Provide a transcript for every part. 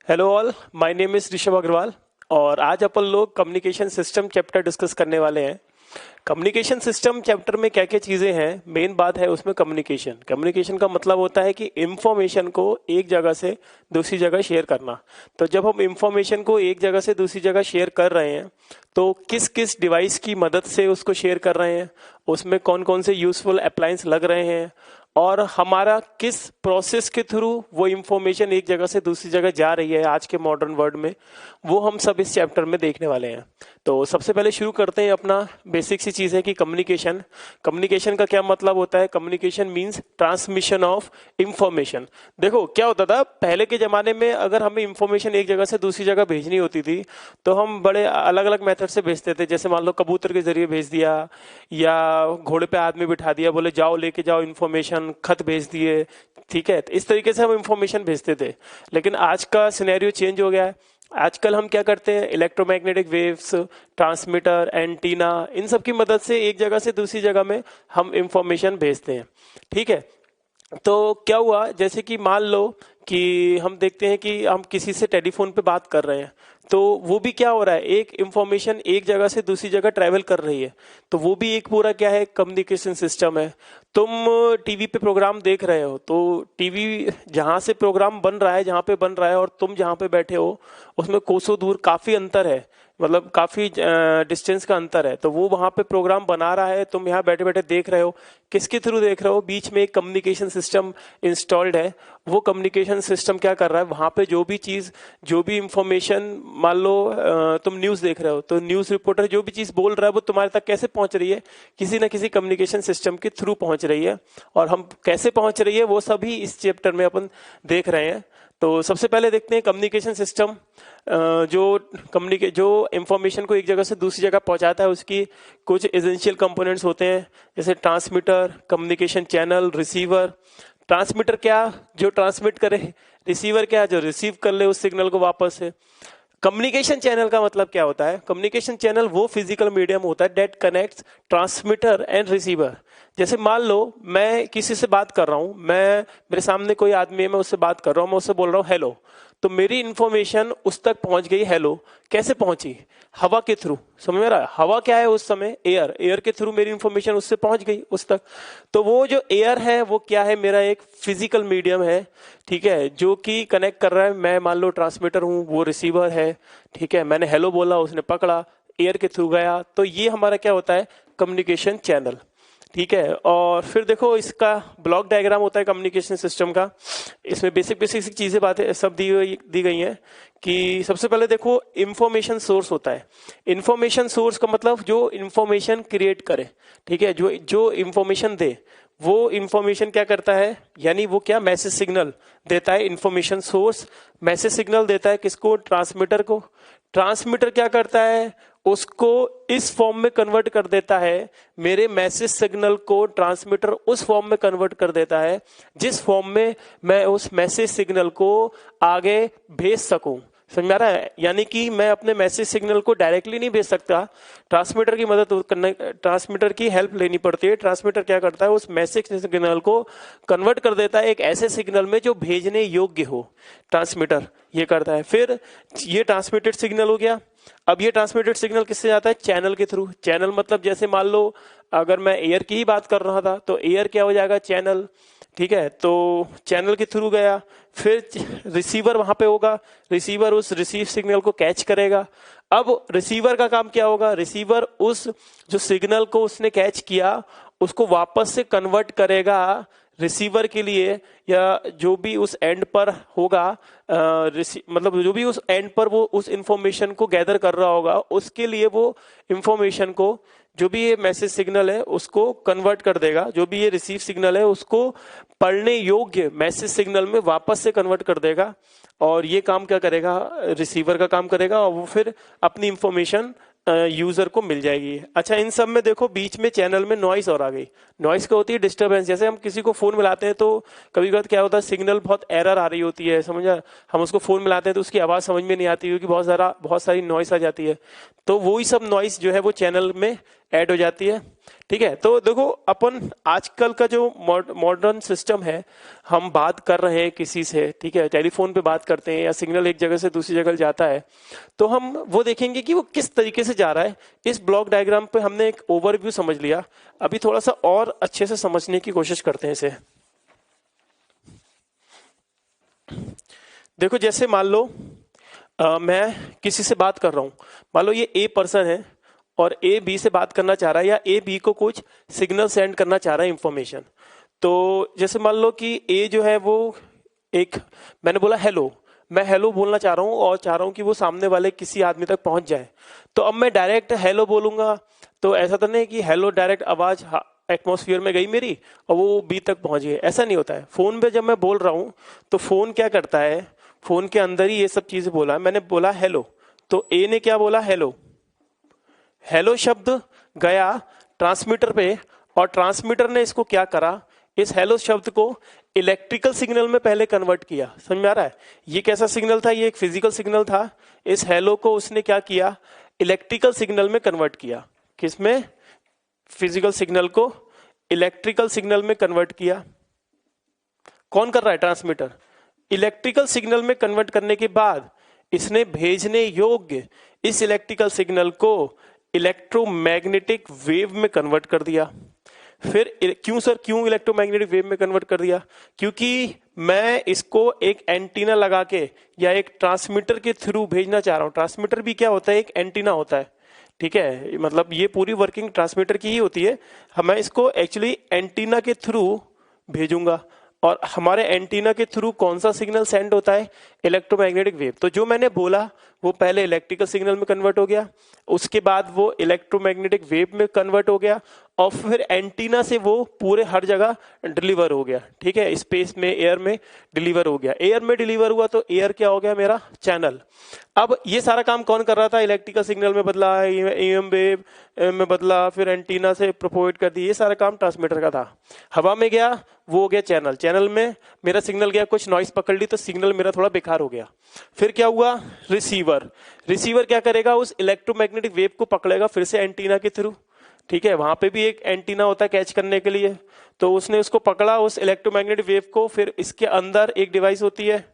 Hello all, my name is Rishabh Agarwal और आज अपन लोग कम्युनिकेशन सिस्टम चैप्टर डिस्कस करने वाले हैं। कम्युनिकेशन सिस्टम चैप्टर में क्या क्या चीज़ें हैं, मेन बात है उसमें कम्युनिकेशन। कम्युनिकेशन का मतलब होता है कि इंफॉर्मेशन को एक जगह से दूसरी जगह शेयर करना। तो जब हम इंफॉर्मेशन को एक जगह से दूसरी जगह शेयर कर रहे हैं तो किस किस डिवाइस की मदद से उसको शेयर कर रहे हैं, उसमें कौन कौन से यूजफुल अप्लायंस लग रहे हैं और हमारा किस प्रोसेस के थ्रू वो इंफॉर्मेशन एक जगह से दूसरी जगह जा रही है आज के मॉडर्न वर्ल्ड में, वो हम सब इस चैप्टर में देखने वाले हैं। तो सबसे पहले शुरू करते हैं, अपना बेसिक सी चीज़ है कि कम्युनिकेशन। कम्युनिकेशन का क्या मतलब होता है? Communication means transmission of information. देखो क्या होता था पहले के ज़माने में, अगर हमें इंफॉर्मेशन एक जगह से दूसरी जगह भेजनी होती थी तो हम बड़े अलग अलग मेथड से भेजते थे। जैसे मान लो कबूतर के जरिए भेज दिया या घोड़े पे आदमी बिठा दिया, बोले जाओ लेके जाओ इंफॉर्मेशन, खत भेज दिए, ठीक है। तो इस तरीके से हम इंफॉर्मेशन भेजते थे। लेकिन आज का सिनेरियो चेंज हो गया है। आजकल हम क्या करते हैं, इलेक्ट्रोमैग्नेटिक वेव्स, ट्रांसमीटर, एंटीना, इन सब की मदद से एक जगह से दूसरी जगह में हम इंफॉर्मेशन भेजते हैं, ठीक है। तो क्या हुआ, जैसे कि मान लो कि हम देखते हैं कि हम किसी से टेलीफोन पे बात कर रहे हैं, तो वो भी क्या हो रहा है, एक इंफॉर्मेशन एक जगह से दूसरी जगह ट्रैवल कर रही है। तो वो भी एक पूरा क्या है, कम्युनिकेशन सिस्टम है। तुम टीवी पे प्रोग्राम देख रहे हो तो टीवी जहां से प्रोग्राम बन रहा है, जहां पे बन रहा है, और तुम जहां पे बैठे हो उसमें कोसों दूर काफी अंतर है, मतलब काफी डिस्टेंस का अंतर है। तो वो वहां पे प्रोग्राम बना रहा है, तुम यहाँ बैठे बैठे देख रहे हो। किसके थ्रू देख रहे हो? बीच में एक कम्युनिकेशन सिस्टम इंस्टॉल्ड है। वो कम्युनिकेशन सिस्टम क्या कर रहा है, वहां पे जो भी चीज, जो भी इंफॉर्मेशन, मान लो तुम न्यूज देख रहे हो तो न्यूज रिपोर्टर जो भी चीज बोल रहा है वो तुम्हारे तक कैसे पहुंच रही है, किसी ना किसी कम्युनिकेशन सिस्टम के थ्रू पहुंच रही है। और हम कैसे पहुंच रही है वो सभी इस चैप्टर में अपन देख रहे हैं। तो सबसे पहले देखते हैं कम्युनिकेशन सिस्टम। जो इंफॉर्मेशन को एक जगह से दूसरी जगह पहुंचाता है, उसकी कुछ एसेंशियल कंपोनेंट्स होते हैं, जैसे transmitter, communication channel, receiver. Transmitter क्या, जो ट्रांसमिट करे, रिसीवर क्या, जो रिसीव कर ले उस सिग्नल को वापस से। कम्युनिकेशन चैनल का मतलब क्या होता है? कम्युनिकेशन चैनल वो फिजिकल मीडियम होता है that connects transmitter and receiver. जैसे मान लो मैं किसी से बात कर रहा हूं, मेरे सामने कोई आदमी है, मैं उससे बात कर रहा हूं, मैं उससे बोल रहा हूं हेलो, तो मेरी इंफॉर्मेशन उस तक पहुंच गई। हेलो कैसे पहुंची? हवा के थ्रू। समझ में रहा है? हवा क्या है उस समय? एयर के थ्रू मेरी इंफॉर्मेशन उससे पहुंच गई उस तक। तो वो जो एयर है वो क्या है, मेरा एक फिजिकल मीडियम है, ठीक है, जो कि कनेक्ट कर रहा है। मैं मान लो ट्रांसमीटर हूं, वो रिसीवर है, ठीक है। मैंने हेलो बोला, उसने पकड़ा, एयर के थ्रू गया। तो ये हमारा क्या होता है, कम्युनिकेशन चैनल, ठीक है। और फिर देखो इसका ब्लॉक डायग्राम होता है कम्युनिकेशन सिस्टम का। इसमें बेसिक बेसिक चीजें, बातें सब दी गई हैं कि सबसे पहले देखो इंफॉर्मेशन सोर्स होता है। इंफॉर्मेशन सोर्स का मतलब जो इंफॉर्मेशन क्रिएट करे, ठीक है, जो इंफॉर्मेशन दे, वो इंफॉर्मेशन क्या करता है, यानी वो क्या, मैसेज सिग्नल देता है। इंफॉर्मेशन सोर्स मैसेज सिग्नल देता है किसको? ट्रांसमीटर को। ट्रांसमीटर क्या करता है, उसको इस फॉर्म में कन्वर्ट कर देता है। मेरे मैसेज सिग्नल को ट्रांसमीटर उस फॉर्म में कन्वर्ट कर देता है जिस फॉर्म में मैं उस मैसेज सिग्नल को आगे भेज सकूं। समझ में आ रहा है? यानी कि मैं अपने मैसेज सिग्नल को डायरेक्टली नहीं भेज सकता, ट्रांसमीटर की मदद करने, ट्रांसमीटर की हेल्प लेनी पड़ती है। ट्रांसमीटर क्या करता है, उस मैसेज सिग्नल को कन्वर्ट कर देता है एक ऐसे सिग्नल में जो भेजने योग्य हो। ट्रांसमीटर ये करता है। फिर ये ट्रांसमिटेड सिग्नल हो गया। अब ये ट्रांसमिटेड सिग्नल किससे जाता है? चैनल के थ्रू। चैनल मतलब जैसे मान लो अगर मैं एयर की ही बात कर रहा था तो एयर क्या हो जाएगा, चैनल, ठीक है। तो चैनल के थ्रू गया, फिर रिसीवर वहां पे होगा, रिसीवर उस रिसीव सिग्नल को कैच करेगा। अब रिसीवर का काम क्या होगा, रिसीवर उस जो सिग्नल को उसने कैच किया उसको वापस से कन्वर्ट करेगा रिसीवर के लिए, या जो भी उस एंड पर होगा, मतलब जो भी उस एंड पर वो उस इंफॉर्मेशन को गैदर कर रहा होगा, उसके लिए वो इंफॉर्मेशन को, जो भी ये मैसेज सिग्नल है उसको कन्वर्ट कर देगा, जो भी ये रिसीव सिग्नल है उसको पढ़ने योग्य मैसेज सिग्नल में वापस से कन्वर्ट कर देगा। और ये काम क्या करेगा, रिसीवर का काम करेगा, और वो फिर अपनी इंफॉर्मेशन यूजर को मिल जाएगी। अच्छा, इन सब में देखो बीच में चैनल में नॉइस और आ गई। नॉइस क्या होती है, डिस्टरबेंस। जैसे हम किसी को फोन मिलाते हैं तो कभी कभी क्या होता है, सिग्नल बहुत एरर आ रही होती है, समझा। हम उसको फोन मिलाते हैं तो उसकी आवाज समझ में नहीं आती क्योंकि बहुत सारी नॉइस आ जाती है। तो वही सब नॉइस जो है वो चैनल में ऐड हो जाती है। ठीक है, तो देखो अपन आजकल का जो मॉडर्न सिस्टम है, हम बात कर रहे हैं किसी से, ठीक है, टेलीफोन पे बात करते हैं या सिग्नल एक जगह से दूसरी जगह जाता है, तो हम वो देखेंगे कि वो किस तरीके से जा रहा है। इस ब्लॉक डायग्राम पे हमने एक ओवरव्यू समझ लिया, अभी थोड़ा सा और अच्छे से समझने की कोशिश करते हैं इसे। देखो जैसे मान लो मैं किसी से बात कर रहा हूं, मान लो ये ए पर्सन है और ए बी से बात करना चाह रहा है या ए बी को कुछ सिग्नल सेंड करना चाह रहा है, इंफॉर्मेशन। तो जैसे मान लो कि ए जो है वो एक, मैंने बोला हेलो, मैं हेलो बोलना चाह रहा हूँ और चाह रहा हूँ कि वो सामने वाले किसी आदमी तक पहुंच जाए। तो अब मैं डायरेक्ट हेलो बोलूंगा तो ऐसा तो नहीं कि हेलो डायरेक्ट आवाज एटमॉस्फेयर में गई मेरी और वो बी तक पहुंच गई, ऐसा नहीं होता है। फोन पे जब मैं बोल रहा हूँ तो फोन क्या करता है, फोन के अंदर ही ये सब चीजें बोला, मैंने बोला हेलो, तो ए ने क्या बोला हेलो, हेलो शब्द गया ट्रांसमीटर पे और ट्रांसमीटर ने इसको क्या करा, इस हेलो शब्द को इलेक्ट्रिकल सिग्नल में पहले कन्वर्ट किया। समझ में आ रहा है, ये कैसा सिग्नल था, ये एक फिजिकल सिग्नल था, इस हेलो को उसने क्या किया, इलेक्ट्रिकल सिग्नल में कन्वर्ट किया। किसमें, फिजिकल सिग्नल को इलेक्ट्रिकल सिग्नल में कन्वर्ट किया। कौन कर रहा है, ट्रांसमीटर। इलेक्ट्रिकल सिग्नल में कन्वर्ट करने के बाद इसने भेजने योग्य इस इलेक्ट्रिकल सिग्नल को इलेक्ट्रोमैग्नेटिक वेव में कन्वर्ट कर दिया। फिर क्यों सर, क्यों इलेक्ट्रोमैग्नेटिक वेव में कन्वर्ट कर दिया, क्योंकि मैं इसको एक एंटीना लगा के या एक ट्रांसमीटर के थ्रू भेजना चाह रहा हूं। ट्रांसमीटर भी क्या होता है, एक एंटीना होता है, ठीक है, मतलब ये पूरी वर्किंग ट्रांसमीटर की ही होती है। मैं इसको एक्चुअली एंटीना के थ्रू भेजूंगा और हमारे एंटीना के थ्रू कौन सा सिग्नल सेंड होता है, इलेक्ट्रोमैग्नेटिक वेव। तो जो मैंने बोला वो पहले इलेक्ट्रिकल सिग्नल में कन्वर्ट हो गया, उसके बाद वो इलेक्ट्रोमैग्नेटिक वेव में कन्वर्ट हो गया और फिर एंटीना से वो पूरे हर जगह डिलीवर हो गया। ठीक है, स्पेस में, एयर में डिलीवर हो गया। एयर में डिलीवर हुआ तो एयर क्या हो गया, मेरा चैनल। अब ये सारा काम कौन कर रहा था, इलेक्ट्रिकल सिग्नल में बदला, एम वेव में बदला, फिर एंटीना से प्रोपोगेट कर दी, ये सारा काम ट्रांसमीटर का था। हवा में गया, वो हो गया चैनल, चैनल में मेरा सिग्नल गया, कुछ नॉइस पकड़ ली तो सिग्नल मेरा थोड़ा बेकार हो गया। फिर क्या हुआ, रिसीवर, रिसीवर क्या करेगा, उस इलेक्ट्रोमैग्नेटिक वेव को पकड़ेगा फिर से एंटीना के थ्रू। ठीक है, वहां पे भी एक एंटीना होता है कैच करने के लिए, तो उसने उसको पकड़ा उस इलेक्ट्रोमैग्नेटिक वेव को, फिर इसके अंदर एक डिवाइस होती है,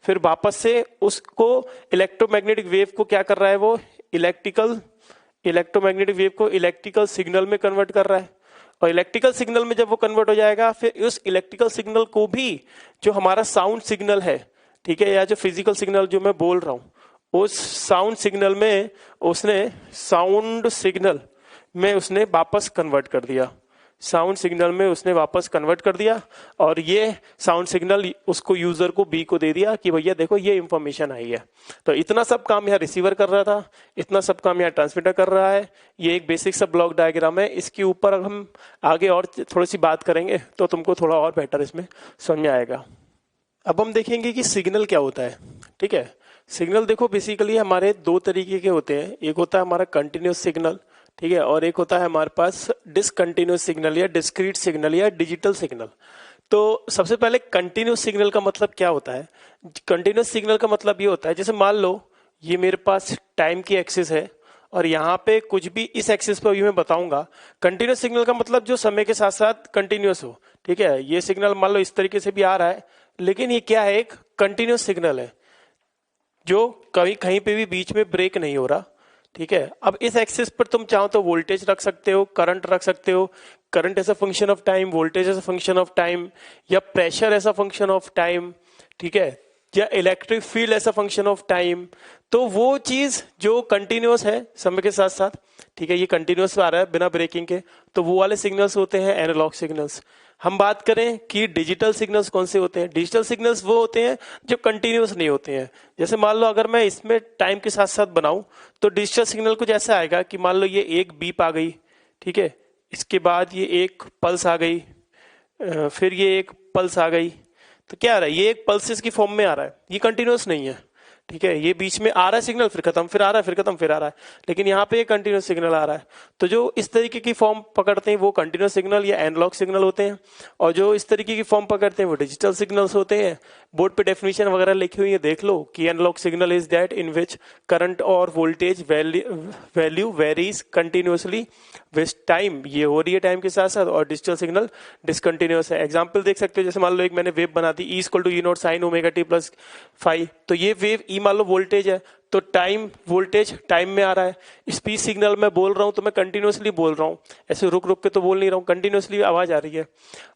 फिर वापस से उसको इलेक्ट्रोमैग्नेटिक वेव को क्या कर रहा है, वो इलेक्ट्रोमैग्नेटिक वेव को इलेक्ट्रिकल सिग्नल में कन्वर्ट कर रहा है। और इलेक्ट्रिकल सिग्नल में जब वो कन्वर्ट हो जाएगा, फिर उस इलेक्ट्रिकल सिग्नल को भी जो हमारा साउंड सिग्नल है, ठीक है, या जो फिजिकल सिग्नल जो मैं बोल रहा हूं, उस साउंड सिग्नल में उसने वापस कन्वर्ट कर दिया, साउंड सिग्नल में उसने वापस कन्वर्ट कर दिया और ये साउंड सिग्नल उसको यूजर को बी को दे दिया कि भैया देखो ये इंफॉर्मेशन आई है। तो इतना सब काम यहाँ रिसीवर कर रहा था, इतना सब काम यहाँ ट्रांसमीटर कर रहा है। ये एक बेसिक सा ब्लॉक डायग्राम है, इसके ऊपर हम आगे और थोड़ी सी बात करेंगे तो तुमको थोड़ा और बेटर इसमें समझ में आएगा। अब हम देखेंगे कि सिग्नल क्या होता है। ठीक है, सिग्नल देखो बेसिकली हमारे दो तरीके के होते हैं, एक होता है हमारा कंटिन्यूस सिग्नल, ठीक है, और एक होता है हमारे पास डिसकंटिन्यूस सिग्नल या डिस्क्रीट सिग्नल या डिजिटल सिग्नल। तो सबसे पहले कंटिन्यूस सिग्नल का मतलब क्या होता है। कंटिन्यूस सिग्नल का मतलब ये होता है, जैसे मान लो ये मेरे पास टाइम की एक्सिस है और यहाँ पे कुछ भी इस एक्सिस पर भी मैं बताऊंगा। कंटिन्यूस सिग्नल का मतलब जो समय के साथ साथ कंटिन्यूस हो। ठीक है, ये सिग्नल मान लो इस तरीके से भी आ रहा है, लेकिन ये क्या है, एक कंटिन्यूस सिग्नल है जो कहीं कहीं पे भी बीच में ब्रेक नहीं हो रहा। ठीक है, अब इस एक्सिस पर तुम चाहो तो वोल्टेज रख सकते हो, करंट रख सकते हो, current as a function of time, voltage as a function of time, या pressure as a function of time, ठीक है, या electric field as a function of time. तो वो चीज जो कंटिन्यूअस है समय के साथ साथ, ठीक है, ये कंटिन्यूअस आ रहा है बिना ब्रेकिंग के, तो वो वाले सिग्नल्स होते हैं एनालॉग सिग्नल्स। हम बात करें कि डिजिटल सिग्नल्स कौन से होते हैं, डिजिटल सिग्नल्स वो होते हैं जो कंटिन्यूअस नहीं होते हैं। जैसे मान लो अगर मैं इसमें टाइम के साथ साथ बनाऊं तो डिजिटल सिग्नल कुछ ऐसा आएगा कि मान लो ये एक बीप आ गई, ठीक है, इसके बाद ये एक पल्स आ गई, फिर ये एक पल्स आ गई, तो क्या आ रहा है, ये एक पल्सेस की फॉर्म में आ रहा है, ये कंटिन्यूअस नहीं है। ठीक है, ये बीच में आ रहा है सिग्नल, फिर खत्म, फिर आ रहा है, फिर खत्म, फिर आ रहा है, लेकिन यहाँ पे ये कंटिन्यूअस सिग्नल आ रहा है। तो जो इस तरीके की फॉर्म पकड़ते हैं वो कंटिन्यूअस सिग्नल या एनालॉग सिग्नल होते हैं, और जो इस तरीके की फॉर्म पकड़ते हैं वो डिजिटल सिग्नल्स होते हैं। बोर्ड पे डेफिनेशन वगैरह लिखी हुई है, देख लो कि analog signal is that in which current और voltage value varies continuously west time, ये हो रही है टाइम के साथ साथ, और डिजिटल सिग्नल डिसकंटिन्यूअस है। एग्जांपल देख सकते हो, जैसे मान लो एक मैंने वेव बना दी, E equal to E naught sine omega T plus five, तो ये वेव ई मान लो वोल्टेज है, तो टाइम वोल्टेज टाइम में आ रहा है। स्पीच सिग्नल मैं बोल रहा हूं तो मैं कंटिन्यूअसली बोल रहा हूं, ऐसे रुक रुक के तो बोल नहीं रहा हूं, कंटिन्यूअसली आवाज आ रही है।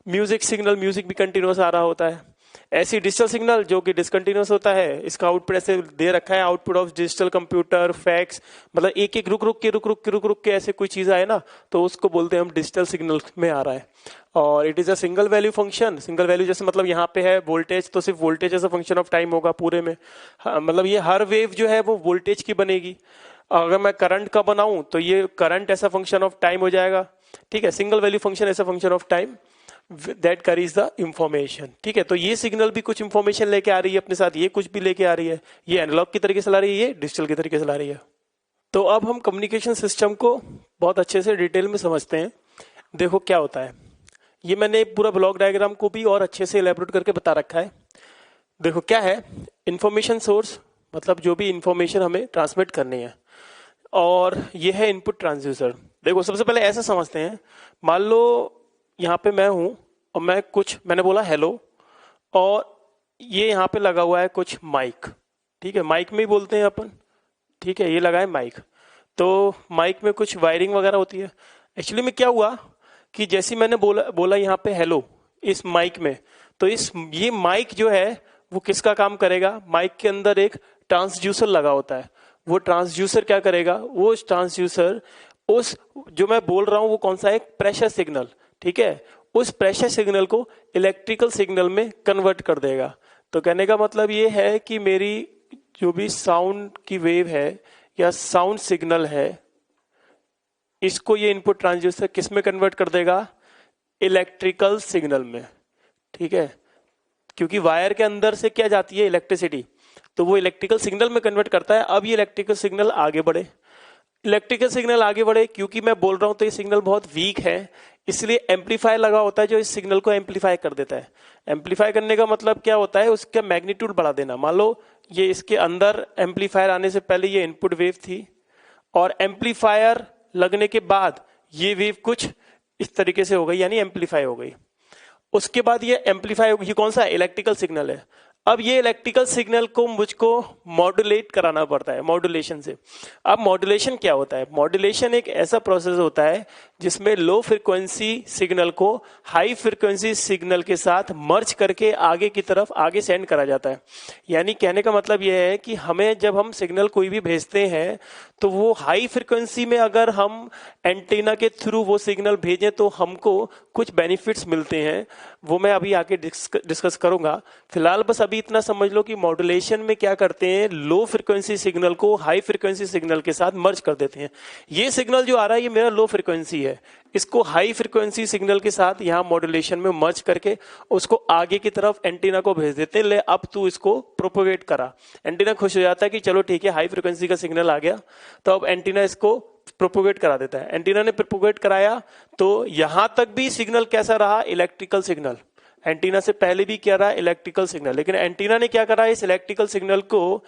म्यूजिक सिग्नल, म्यूजिक भी कंटिन्यूअस आ रहा होता है। ऐसी डिजिटल सिग्नल जो कि डिसकंटिन्यूअस होता है, इसका आउटपुट ऐसे दे रखा है, output of digital computer fax, मतलब एक एक रुक रुक के ऐसे कोई चीज आए ना, तो उसको बोलते हैं हम डिजिटल सिग्नल में आ रहा है। और it is a single value function. Single value जैसे मतलब यहाँ पे है वोल्टेज, तो सिर्फ voltage as a function of time होगा पूरे में। मतलब ये हर वेव जो है वो वोल्टेज की बनेगी। अगर मैं करंट का बनाऊं तो ये करंट ऐसा फंक्शन ऑफ टाइम हो जाएगा, ठीक है। सिंगल वैल्यू फंक्शन ऐसा function of time that carries the information, ठीक है। तो ये सिग्नल भी कुछ इंफॉर्मेशन लेके आ रही है अपने साथ, ये कुछ भी लेके आ रही है, ये एनालॉग की तरीके से ला रही है, ये डिजिटल की तरीके से ला रही है। तो अब हम कम्युनिकेशन सिस्टम को बहुत अच्छे से डिटेल में समझते हैं। देखो क्या होता है, ये मैंने पूरा ब्लॉक डायग्राम को भी और अच्छे से एलैबोरेट करके बता रखा है। देखो क्या है, इंफॉर्मेशन सोर्स, मतलब जो भी इंफॉर्मेशन हमें ट्रांसमिट करनी है, और ये है इनपुट ट्रांसड्यूसर। देखो सबसे पहले ऐसा समझते हैं, मान लो यहाँ पे मैं हूं और मैंने बोला हेलो, और ये यहाँ पे लगा हुआ है कुछ माइक, ठीक है, माइक में ही बोलते हैं अपन, ठीक है, ये लगा है माइक। तो माइक में कुछ वायरिंग वगैरह होती है। एक्चुअली में क्या हुआ कि जैसे मैंने बोला यहाँ पे हेलो इस माइक में, तो ये माइक जो है वो किसका काम करेगा, माइक के अंदर एक ट्रांसड्यूसर लगा होता है। वो ट्रांसड्यूसर क्या करेगा, वो ट्रांसड्यूसर उस जो मैं बोल रहा हूं वो कौन सा है, एक प्रेशर सिग्नल, ठीक है, उस प्रेशर सिग्नल को इलेक्ट्रिकल सिग्नल में कन्वर्ट कर देगा। तो कहने का मतलब ये है कि मेरी जो भी साउंड की वेव है या साउंड सिग्नल है, इसको ये इनपुट ट्रांसड्यूसर किस में कन्वर्ट कर देगा, इलेक्ट्रिकल सिग्नल में, ठीक है। क्योंकि वायर के अंदर से क्या जाती है, इलेक्ट्रिसिटी, तो वो इलेक्ट्रिकल सिग्नल में कन्वर्ट करता है। अब ये इलेक्ट्रिकल सिग्नल आगे बढ़े, क्योंकि मैं बोल रहा हूं तो ये सिग्नल बहुत वीक है, इसलिए एम्पलीफायर लगा होता है जो इस सिग्नल को एम्पलीफाई कर देता है। एम्पलीफाई करने का मतलब क्या होता है, उसका मैग्नीट्यूड बढ़ा देना। मान लो ये इसके अंदर एम्पलीफायर आने से पहले ये इनपुट वेव थी, और एम्पलीफायर लगने के बाद ये वेव कुछ इस तरीके से हो गई, यानी एम्पलीफाई हो गई। उसके बाद ये एम्पलीफाई होगी, ये कौन सा इलेक्ट्रिकल सिग्नल है। अब ये इलेक्ट्रिकल सिग्नल को मुझको मॉड्यूलेट कराना पड़ता है मॉड्यूलेशन से। अब मॉड्यूलेशन क्या होता है, मॉड्यूलेशन एक ऐसा प्रोसेस होता है जिसमें लो फ्रीक्वेंसी सिग्नल को हाई फ्रीक्वेंसी सिग्नल के साथ मर्ज करके आगे की तरफ आगे सेंड करा जाता है। यानी कहने का मतलब यह है कि हमें जब हम सिग्नल कोई भी भेजते हैं तो वो हाई फ्रीक्वेंसी में अगर हम एंटीना के थ्रू वो सिग्नल भेजें तो हमको कुछ बेनिफिट्स मिलते हैं, वो मैं अभी आगे डिस्कस करूंगा। फिलहाल बस अभी इतना समझ लो कि मॉड्यूलेशन में क्या करते हैं, लो फ्रीक्वेंसी सिग्नल को हाई फ्रीक्वेंसी सिग्नल के साथ मर्ज कर देते हैं। ये सिग्नल जो आ रहा है ये मेरा लो फ्रीक्वेंसी है, इसको हाई फ्रीक्वेंसी सिग्नल के साथ यहाँ मॉड्यूलेशन में मर्ज करके उसको आगे की तरफ एंटीना को भेज देते हैं, ले अब तू इसको प्रोपोगेट करा। एंटीना खुश हो जाता है कि चलो ठीक है, हाई फ्रीक्वेंसी का सिग्नल आ गया, तो अब एंटीना इसको प्रोपोगेट करा देता है। एंटीना ने प्रोपोगेट कराया तो यहां तक भी सिग्नल कैसा रहा, इलेक्ट्रिकल सिग्नल। एंटीना से पहले भी क्या रहा, इलेक्ट्रिकल सिग्नल, लेकिन एंटीना ने क्या करा, इस इलेक्ट्रिकल सिग्नल को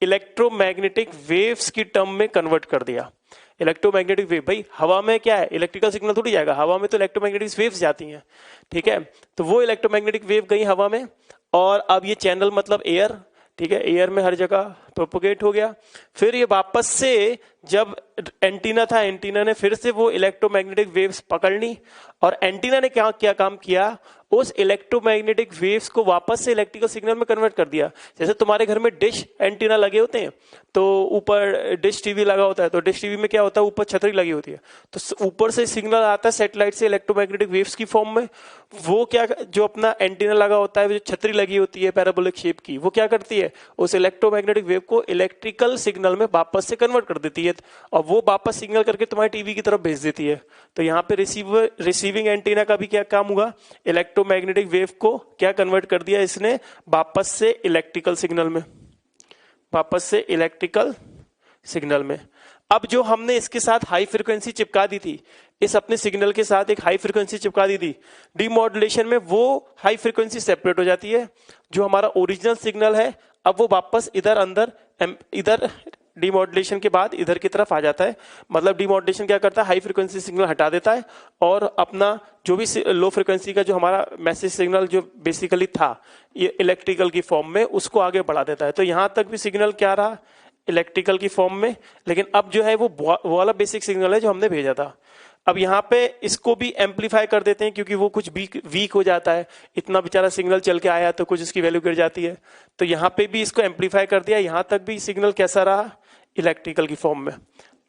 इलेक्ट्रोमैग्नेटिक वेव्स की टर्म में कन्वर्ट कर दिया। इलेक्ट्रोमैग्नेटिक वेव, भाई हवा में क्या है, इलेक्ट्रिकल सिग्नल थोड़ी जाएगा, हवा में तो इलेक्ट्रोमैग्नेटिक वेव्स जाती हैं, ठीक है। तो वो इलेक्ट्रोमैग्नेटिक वेव गई हवा में, और अब ये चैनल मतलब एयर, ठीक है, एयर में हर जगह प्रोपोगेट हो गया। फिर ये वापस से जब एंटीना था, एंटीना ने फिर से वो इलेक्ट्रोमैग्नेटिक वेव्स पकड़ ली, और एंटीना ने क्या काम किया, उस इलेक्ट्रोमैग्नेटिक वेव्स को वापस से इलेक्ट्रिकल सिग्नल में कन्वर्ट कर दिया। जैसे तुम्हारे घर में डिश एंटीना लगे होते हैं, तो ऊपर डिश टीवी लगा होता है, तो डिश टीवी में क्या होता है, ऊपर छतरी लगी होती है, तो ऊपर से सिग्नल आता है सैटेलाइट से इलेक्ट्रोमैग्नेटिक वेव्स की फॉर्म में। वो क्या, जो अपना एंटीना लगा होता है, जो छतरी लगी होती है पैराबोलिक शेप की, वो क्या करती है, उस इलेक्ट्रोमैग्नेटिक वेव को इलेक्ट्रिकल सिग्नल में वापस से कन्वर्ट कर देती है, और वो वापस सिग्नल करके तुम्हारे टीवी की तरफ भेज देती है। तो यहाँ पे रिसीविंग एंटीना का भी क्या काम हुआ, इलेक्ट्रोमैग्नेटिक वेव को क्या कन्वर्ट कर दिया इसने, वापस से इलेक्ट्रिकल सिग्नल में, वापस से इलेक्ट्रिकल सिग्नल में। अब जो हमने इसके साथ हाई फ्रीक्वेंसी चिपका दी थी, इस अपने सिग्नल के साथ एक हाई फ्रीक्वेंसी चिपका दी थी, डीमॉड्यूलेशन में वो हाई फ्रीक्वेंसी सेपरेट हो जाती है। जो हमारा ओरिजिनल सिग्नल है अब वो वापस इधर अंदर इधर डीमॉड्यूलेशन के बाद इधर की तरफ आ जाता है। मतलब डीमॉड्यूलेशन क्या करता है, हाई फ्रिक्वेंसी सिग्नल हटा देता है और अपना जो भी लो फ्रिक्वेंसी का जो हमारा मैसेज सिग्नल जो बेसिकली था ये इलेक्ट्रिकल की फॉर्म में, उसको आगे बढ़ा देता है। तो यहां तक भी सिग्नल क्या रहा, इलेक्ट्रिकल की फॉर्म में, लेकिन अब जो है वो वाला बेसिक सिग्नल है जो हमने भेजा था। अब यहाँ पे इसको भी एम्पलीफाई कर देते हैं क्योंकि वो कुछ वीक हो जाता है, इतना बेचारा सिग्नल चल के आया तो कुछ इसकी वैल्यू गिर जाती है। तो यहाँ पे भी इसको एम्पलीफाई कर दिया, यहाँ तक भी सिग्नल कैसा रहा, इलेक्ट्रिकल की फॉर्म में।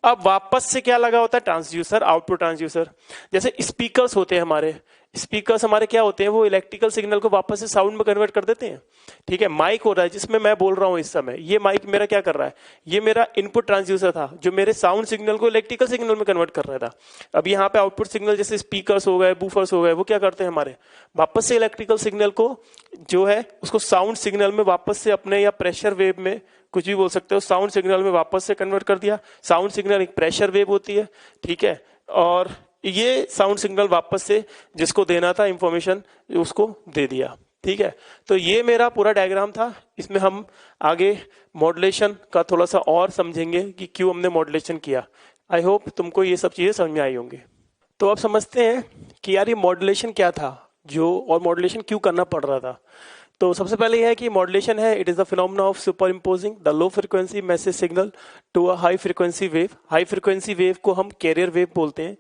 अब वापस से क्या लगा होता है, ट्रांसड्यूसर, आउटपुट ट्रांसड्यूसर। जैसे स्पीकर्स होते हैं हमारे, स्पीकर्स हमारे क्या होते हैं, वो इलेक्ट्रिकल सिग्नल को वापस से साउंड में कन्वर्ट कर देते हैं। ठीक है, माइक हो रहा है जिसमें मैं बोल रहा हूं इस समय, ये माइक मेरा क्या कर रहा है, ये मेरा इनपुट ट्रांसड्यूसर था जो मेरे साउंड सिग्नल को इलेक्ट्रिकल सिग्नल में कन्वर्ट कर रहा था। अब यहाँ पे आउटपुट सिग्नल जैसे स्पीकर्स हो गए, बूफर्स हो गए, वो क्या करते हैं हमारे, वापस से इलेक्ट्रिकल सिग्नल को जो है उसको साउंड सिग्नल में वापस से अपने, या प्रेशर वेव में, कुछ भी बोल सकते हो, साउंड सिग्नल में वापस से कन्वर्ट कर दिया। साउंड सिग्नल एक प्रेशर वेव होती है, ठीक है, और ये साउंड सिग्नल वापस से जिसको देना था इंफॉर्मेशन उसको दे दिया। ठीक है, तो ये मेरा पूरा डायग्राम था। इसमें हम आगे मॉड्यूलेशन का थोड़ा सा और समझेंगे कि क्यों हमने मॉड्यूलेशन किया। आई होप तुमको ये सब चीजें समझ में आई होंगी। तो अब समझते हैं कि यार ये मॉड्यूलेशन क्या था जो, और मॉड्यूलेशन क्यों करना पड़ रहा था। तो सबसे पहले यह है कि मॉड्यूलेशन है, it is the phenomena of superimposing the low frequency message signal to a high frequency wave. High frequency wave को हम कैरियर वेव बोलते हैं।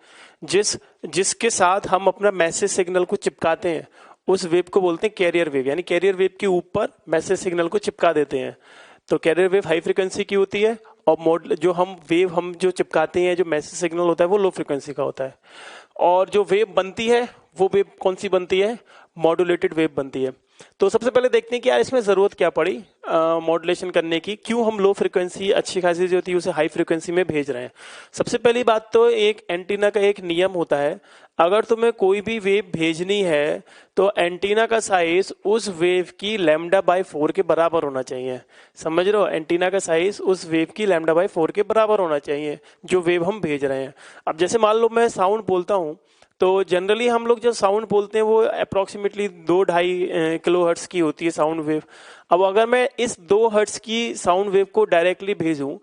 जिसके साथ हम अपना मैसेज सिग्नल को चिपकाते हैं उस वेव को बोलते हैं कैरियर वेव, यानी कैरियर वेव के ऊपर मैसेज सिग्नल को चिपका देते हैं। तो कैरियर वेव हाई फ्रिक्वेंसी की होती है और जो हम जो चिपकाते हैं, जो मैसेज सिग्नल होता है वो लो फ्रिक्वेंसी का होता है। और जो वेव बनती है वो वेव कौन सी बनती है, मॉड्यूलेटेड वेव बनती है। तो सबसे पहले देखते हैं कि यार इसमें जरूरत क्या पड़ी मॉड्यूलेशन करने की, क्यों हम लो फ्रिक्वेंसी अच्छी खासी जो होती है उसे हाई फ्रिक्वेंसी में भेज रहे हैं। सबसे पहली बात तो एक एंटीना का एक नियम होता है, अगर तुम्हें कोई भी वेव भेजनी है तो एंटीना का साइज उस वेव की λ/4 के बराबर होना चाहिए। समझ रहे हो, एंटीना का साइज उस वेव की λ/4 के बराबर होना चाहिए जो वेव हम भेज रहे हैं। अब जैसे मान लो मैं साउंड बोलता हूं, तो जनरली हम लोग जब साउंड बोलते हैं वो अप्रोक्सीमेटली 2-2.5 किलो हर्ट्ज की होती है साउंड वेव। अब अगर मैं इस 2 हर्ट्ज की साउंड वेव को डायरेक्टली भेजूं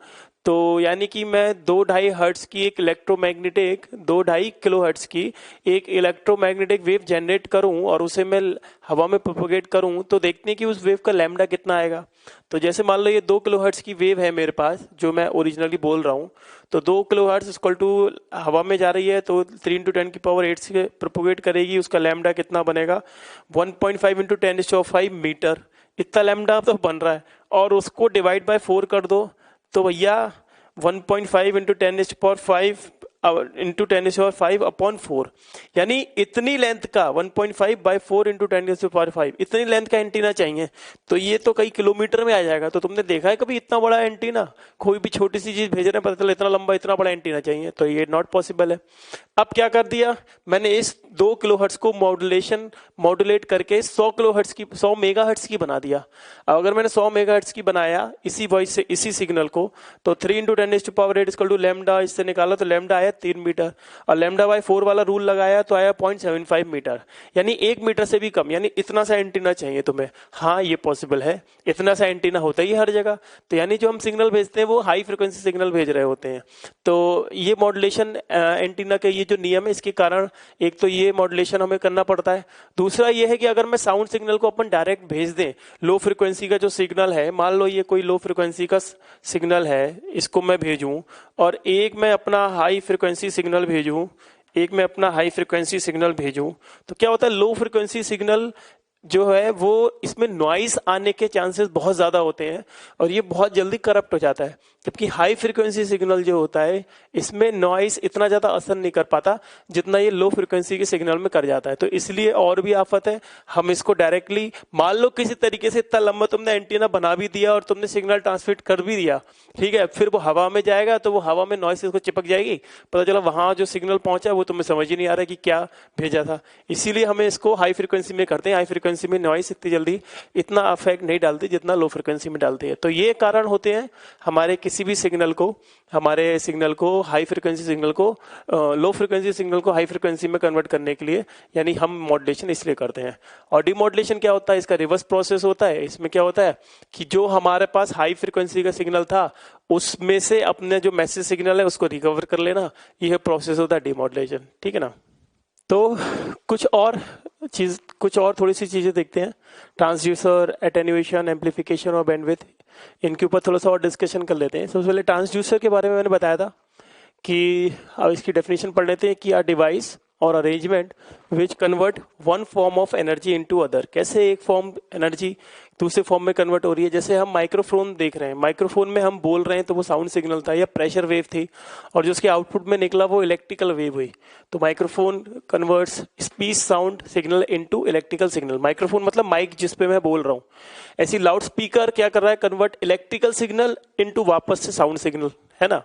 तो यानी कि मैं 2-2.5 हर्ट्ज की एक इलेक्ट्रोमैग्नेटिक 2-2.5 किलो हर्ट्ज की एक इलेक्ट्रोमैग्नेटिक वेव जनरेट करूं और उसे मैं हवा में प्रोपोगेट करूं, तो देखते हैं कि उस वेव का लैम्डा कितना आएगा। तो जैसे मान लो ये 2 किलो हर्ट्ज की वेव है मेरे पास जो मैं ओरिजिनली बोल रहा हूं, तो 2 किलो हर्ट्ज इक्वल टू हवा में जा रही है तो 3 × 10⁸ से प्रोपोगेट करेगी, उसका लैम्डा कितना बनेगा 1.5 × 10⁵ मीटर। इतना लैम्डा तो बन रहा है, और उसको डिवाइड बाय 4 कर दो तो भैया 1.5 × 10⁵ इंटू 10⁵ यानी इतनी लेंथ का 1.5/4 × 10⁵ इतनी लेंथ का एंटीना चाहिए। तो ये तो कई किलोमीटर में आ जाएगा। तो तुमने देखा है कभी इतना बड़ा एंटीना, कोई भी छोटी सी चीज भेज रहे हैं पता चला इतना लंबा इतना बड़ा एंटीना चाहिए, तो ये नॉट पॉसिबल है। अब क्या कर दिया मैंने, इस 2 किलो हर्ट्ज को मॉड्यूलेट करके 100 किलो हर्ट्ज की 100 मेगा हर्ट्ज की बना दिया। अब अगर मैंने 100 मेगा हर्ट्ज की बनाया इसी वॉइस से इसी सिग्नल को, तो 3 × 10⁸ इक्वल टू लैम्डा, इससे निकाला तो लैम्डा आया 3 मीटर, और λ/4 वाला रूल लगाया तो आया 0.75 मीटर, यानी 1 मीटर से भी कम। यानी इतना सा एंटीना चाहिए तुम्हें। हाँ ये पॉसिबल है, इतना सा एंटीना होता ही हर जगह। तो यानी जो हम सिग्नल भेजते हैं वो हाई फ्रिक्वेंसी सिग्नल भेज रहे होते हैं। तो ये मॉड्यूलेशन एंटीना के ये जो नियम है इसके कारण एक तो ये मॉड्यूलेशन हमें करना पड़ता है। दूसरा ये है कि अगर मैं साउंड सिग्नल को अपन डायरेक्ट भेज दें, लो फ्रिक्वेंसी का जो सिग्नल है, मान लो ये कोई लो फ्रिक्वेंसी का सिग्नल है, इसको मैं भेजूं और एक मैं अपना हाई फ्रिक्वेंसी सिग्नल भेजूं, तो क्या होता है, लो फ्रिक्वेंसी सिग्नल जो है वो इसमें नॉइस आने के चांसेस बहुत ज्यादा होते हैं और ये बहुत जल्दी करप्ट हो जाता है। जबकि हाई फ्रिक्वेंसी सिग्नल जो होता है इसमें नॉइस इतना ज्यादा असर नहीं कर पाता जितना ये लो फ्रिक्वेंसी के सिग्नल में कर जाता है। तो इसलिए और भी आफत है, हम इसको डायरेक्टली मान लो किसी तरीके से इतना लंबा तुमने एंटीना बना भी दिया और तुमने सिग्नल ट्रांसमिट कर भी दिया, ठीक है, फिर वो हवा में जाएगा तो वो हवा में नॉइस इसको चिपक जाएगी, पता चला वहां जो सिग्नल पहुंचा वो तुम्हें समझ ही नहीं आ रहा कि क्या भेजा था। इसीलिए हमें इसको हाई फ्रिक्वेंसी में करते हैं। हाई फ्रिक्वेंसी फ्रिक्वेंसी में नॉइस इतनी जल्दी इतना अफेक्ट नहीं डालती जितना लो फ्रिक्वेंसी में डालती है। तो ये कारण होते हैं हमारे किसी भी सिग्नल को, हमारे सिग्नल को हाई फ्रिक्वेंसी सिग्नल को लो फ्रिक्वेंसी सिग्नल को हाई फ्रिक्वेंसी में कन्वर्ट करने के लिए, यानी हम मॉड्यूलेशन इसलिए करते हैं। और डिमॉड्यूलेशन क्या होता है, इसका रिवर्स प्रोसेस होता है। इसमें क्या होता है कि जो हमारे पास हाई फ्रिक्वेंसी का सिग्नल था उसमें से अपने जो मैसेज सिग्नल है उसको रिकवर कर लेना, यह प्रोसेस होता है डिमॉड्यूलेशन। ठीक है ना। तो कुछ और थोड़ी सी चीजें देखते हैं। ट्रांसड्यूसर, एटेन्यूएशन, एम्पलीफिकेशन और बैंडविड्थ, इनके ऊपर थोड़ा सा और डिस्कशन कर लेते हैं। सबसे पहले ट्रांसड्यूसर के बारे में मैंने बताया था कि अब इसकी डेफिनेशन पढ़ लेते हैं कि आ डिवाइस और arrangement which convert one form of energy into other. कैसे एक फॉर्म एनर्जी दूसरे फॉर्म में कन्वर्ट हो रही है। जैसे हम माइक्रोफोन देख रहे हैं, माइक्रोफोन में हम बोल रहे हैं तो वो साउंड सिग्नल था या प्रेशर वेव थी, और जो उसके आउटपुट में निकला वो इलेक्ट्रिकल वेव हुई। तो microphone converts speech sound signal into electrical signal. Microphone मतलब माइक जिस पे मैं बोल रहा हूँ। ऐसी लाउड स्पीकर क्या कर रहा है, कन्वर्ट इलेक्ट्रिकल सिग्नल इनटू वापस से साउंड सिग्नल, है ना।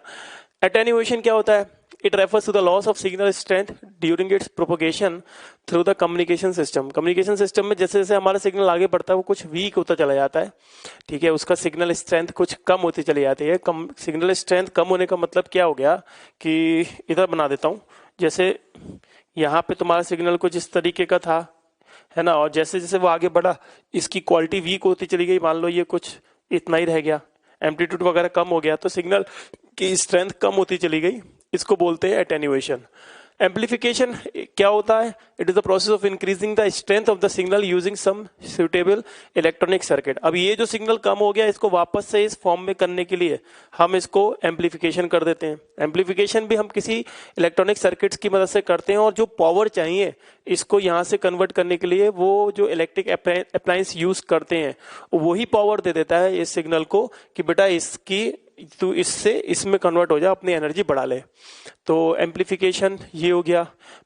एटेन्यूएशन क्या होता है, it refers to the loss of signal strength during its propagation through the communication system. Communication system में जैसे जैसे हमारा सिग्नल आगे बढ़ता है वो कुछ वीक होता चला जाता है, ठीक है, उसका सिग्नल स्ट्रेंथ कुछ कम होती चली जाती है। सिग्नल स्ट्रेंथ कम होने का मतलब क्या हो गया कि इधर बना देता हूं, जैसे यहाँ पे तुम्हारा सिग्नल कुछ इस तरीके का था, है ना, और जैसे जैसे वो आगे बढ़ा इसकी क्वालिटी वीक होती चली गई। मान लो ये कुछ इतना ही रह गया, एम्पलीट्यूड वगैरह कम हो गया, तो सिग्नल की स्ट्रेंथ कम होती चली गई, इसको बोलते हैं एटेन्यूएशन। एम्पलीफिकेशन क्या होता है, it is the process of increasing the strength of the signal using some suitable electronic circuit. अब ये जो सिग्नल कम हो गया इसको वापस से इस फॉर्म में करने के लिए हम इसको एम्पलीफिकेशन कर देते हैं। एम्पलीफिकेशन भी हम किसी इलेक्ट्रॉनिक सर्किट्स की मदद से करते हैं, और जो पावर चाहिए इसको यहाँ से कन्वर्ट करने के लिए वो जो इलेक्ट्रिक अप्लायंस यूज करते हैं वही पावर दे देता है इस सिग्नल को कि बेटा इसकी तू इससे इसमें कन्वर्ट हो जा, अपनी एनर्जी बढ़ा ले। तो एम्पलीफिकेशन ये हो गया।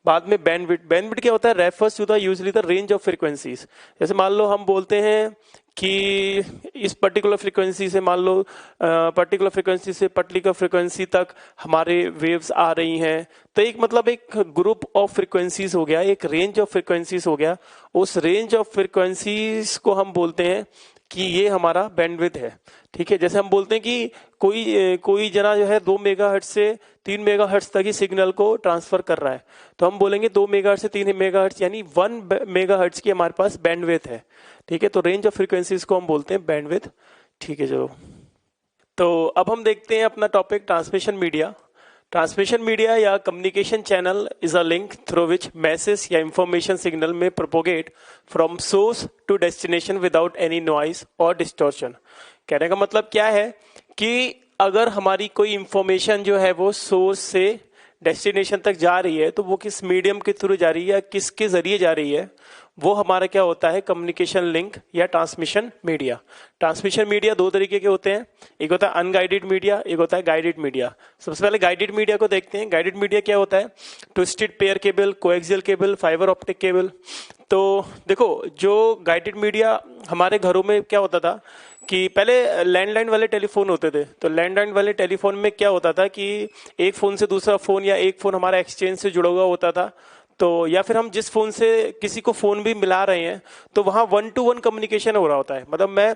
बाद में बैंडविड्थ। बैंडविड्थ क्या होता है, refers to the usually the range of frequencies. जैसे मान लो हम बोलते हैं कि इस पर्टिकुलर फ्रीक्वेंसी से, मान लो पर्टिकुलर फ्रीक्वेंसी से पर्टिकुलर फ्रीक्वेंसी तक हमारे वेव्स आ रही हैं, तो एक मतलब एक ग्रुप ऑफ फ्रीक्वेंसीज हो गया, एक रेंज ऑफ फ्रीक्वेंसीज हो गया। उस रेंज ऑफ फ्रीक्वेंसीज को हम बोलते हैं कि ये हमारा बैंडविड्थ है। ठीक है, जैसे हम बोलते हैं कि कोई जना जो है 2 मेगाहर्ट्ज से 3 मेगाहर्ट्ज तक ही सिग्नल को ट्रांसफर कर रहा है, तो हम बोलेंगे 2 मेगाहर्ट्ज से 3 मेगाहर्ट्ज, यानी 1 मेगाहर्ट्ज की हमारे पास बैंडविड्थ है। ठीक है, तो रेंज ऑफ फ्रीक्वेंसीज को हम बोलते हैं बैंडविड्थ। ठीक है, चलो तो अब हम देखते हैं अपना topic transmission media. Transmission media या communication channel is a link through which message या इंफॉर्मेशन सिग्नल में propagate from source to destination without any noise और डिस्टॉर्शन। कहने का मतलब क्या है कि अगर हमारी कोई इंफॉर्मेशन जो है वो सोर्स से डेस्टिनेशन तक जा रही है तो वो किस मीडियम के थ्रू जा रही है या किसके जरिए जा रही है, वो हमारा क्या होता है, कम्युनिकेशन लिंक या ट्रांसमिशन मीडिया। ट्रांसमिशन मीडिया 2 तरीके के होते हैं, एक होता है अनगाइडेड मीडिया, एक होता है गाइडेड मीडिया। सबसे पहले गाइडेड मीडिया को देखते हैं। गाइडेड मीडिया क्या होता है, twisted pair cable, coaxial cable, fibre optic cable. तो देखो जो गाइडेड मीडिया हमारे घरों में क्या होता था कि पहले लैंडलाइन वाले टेलीफोन होते थे, तो लैंडलाइन वाले टेलीफोन में क्या होता था कि एक फोन से दूसरा फोन या एक फोन हमारा एक्सचेंज से जुड़ा हुआ होता था, तो या फिर हम जिस फोन से किसी को फोन भी मिला रहे हैं तो वहां 1-to-1 कम्युनिकेशन हो रहा होता है। मतलब मैं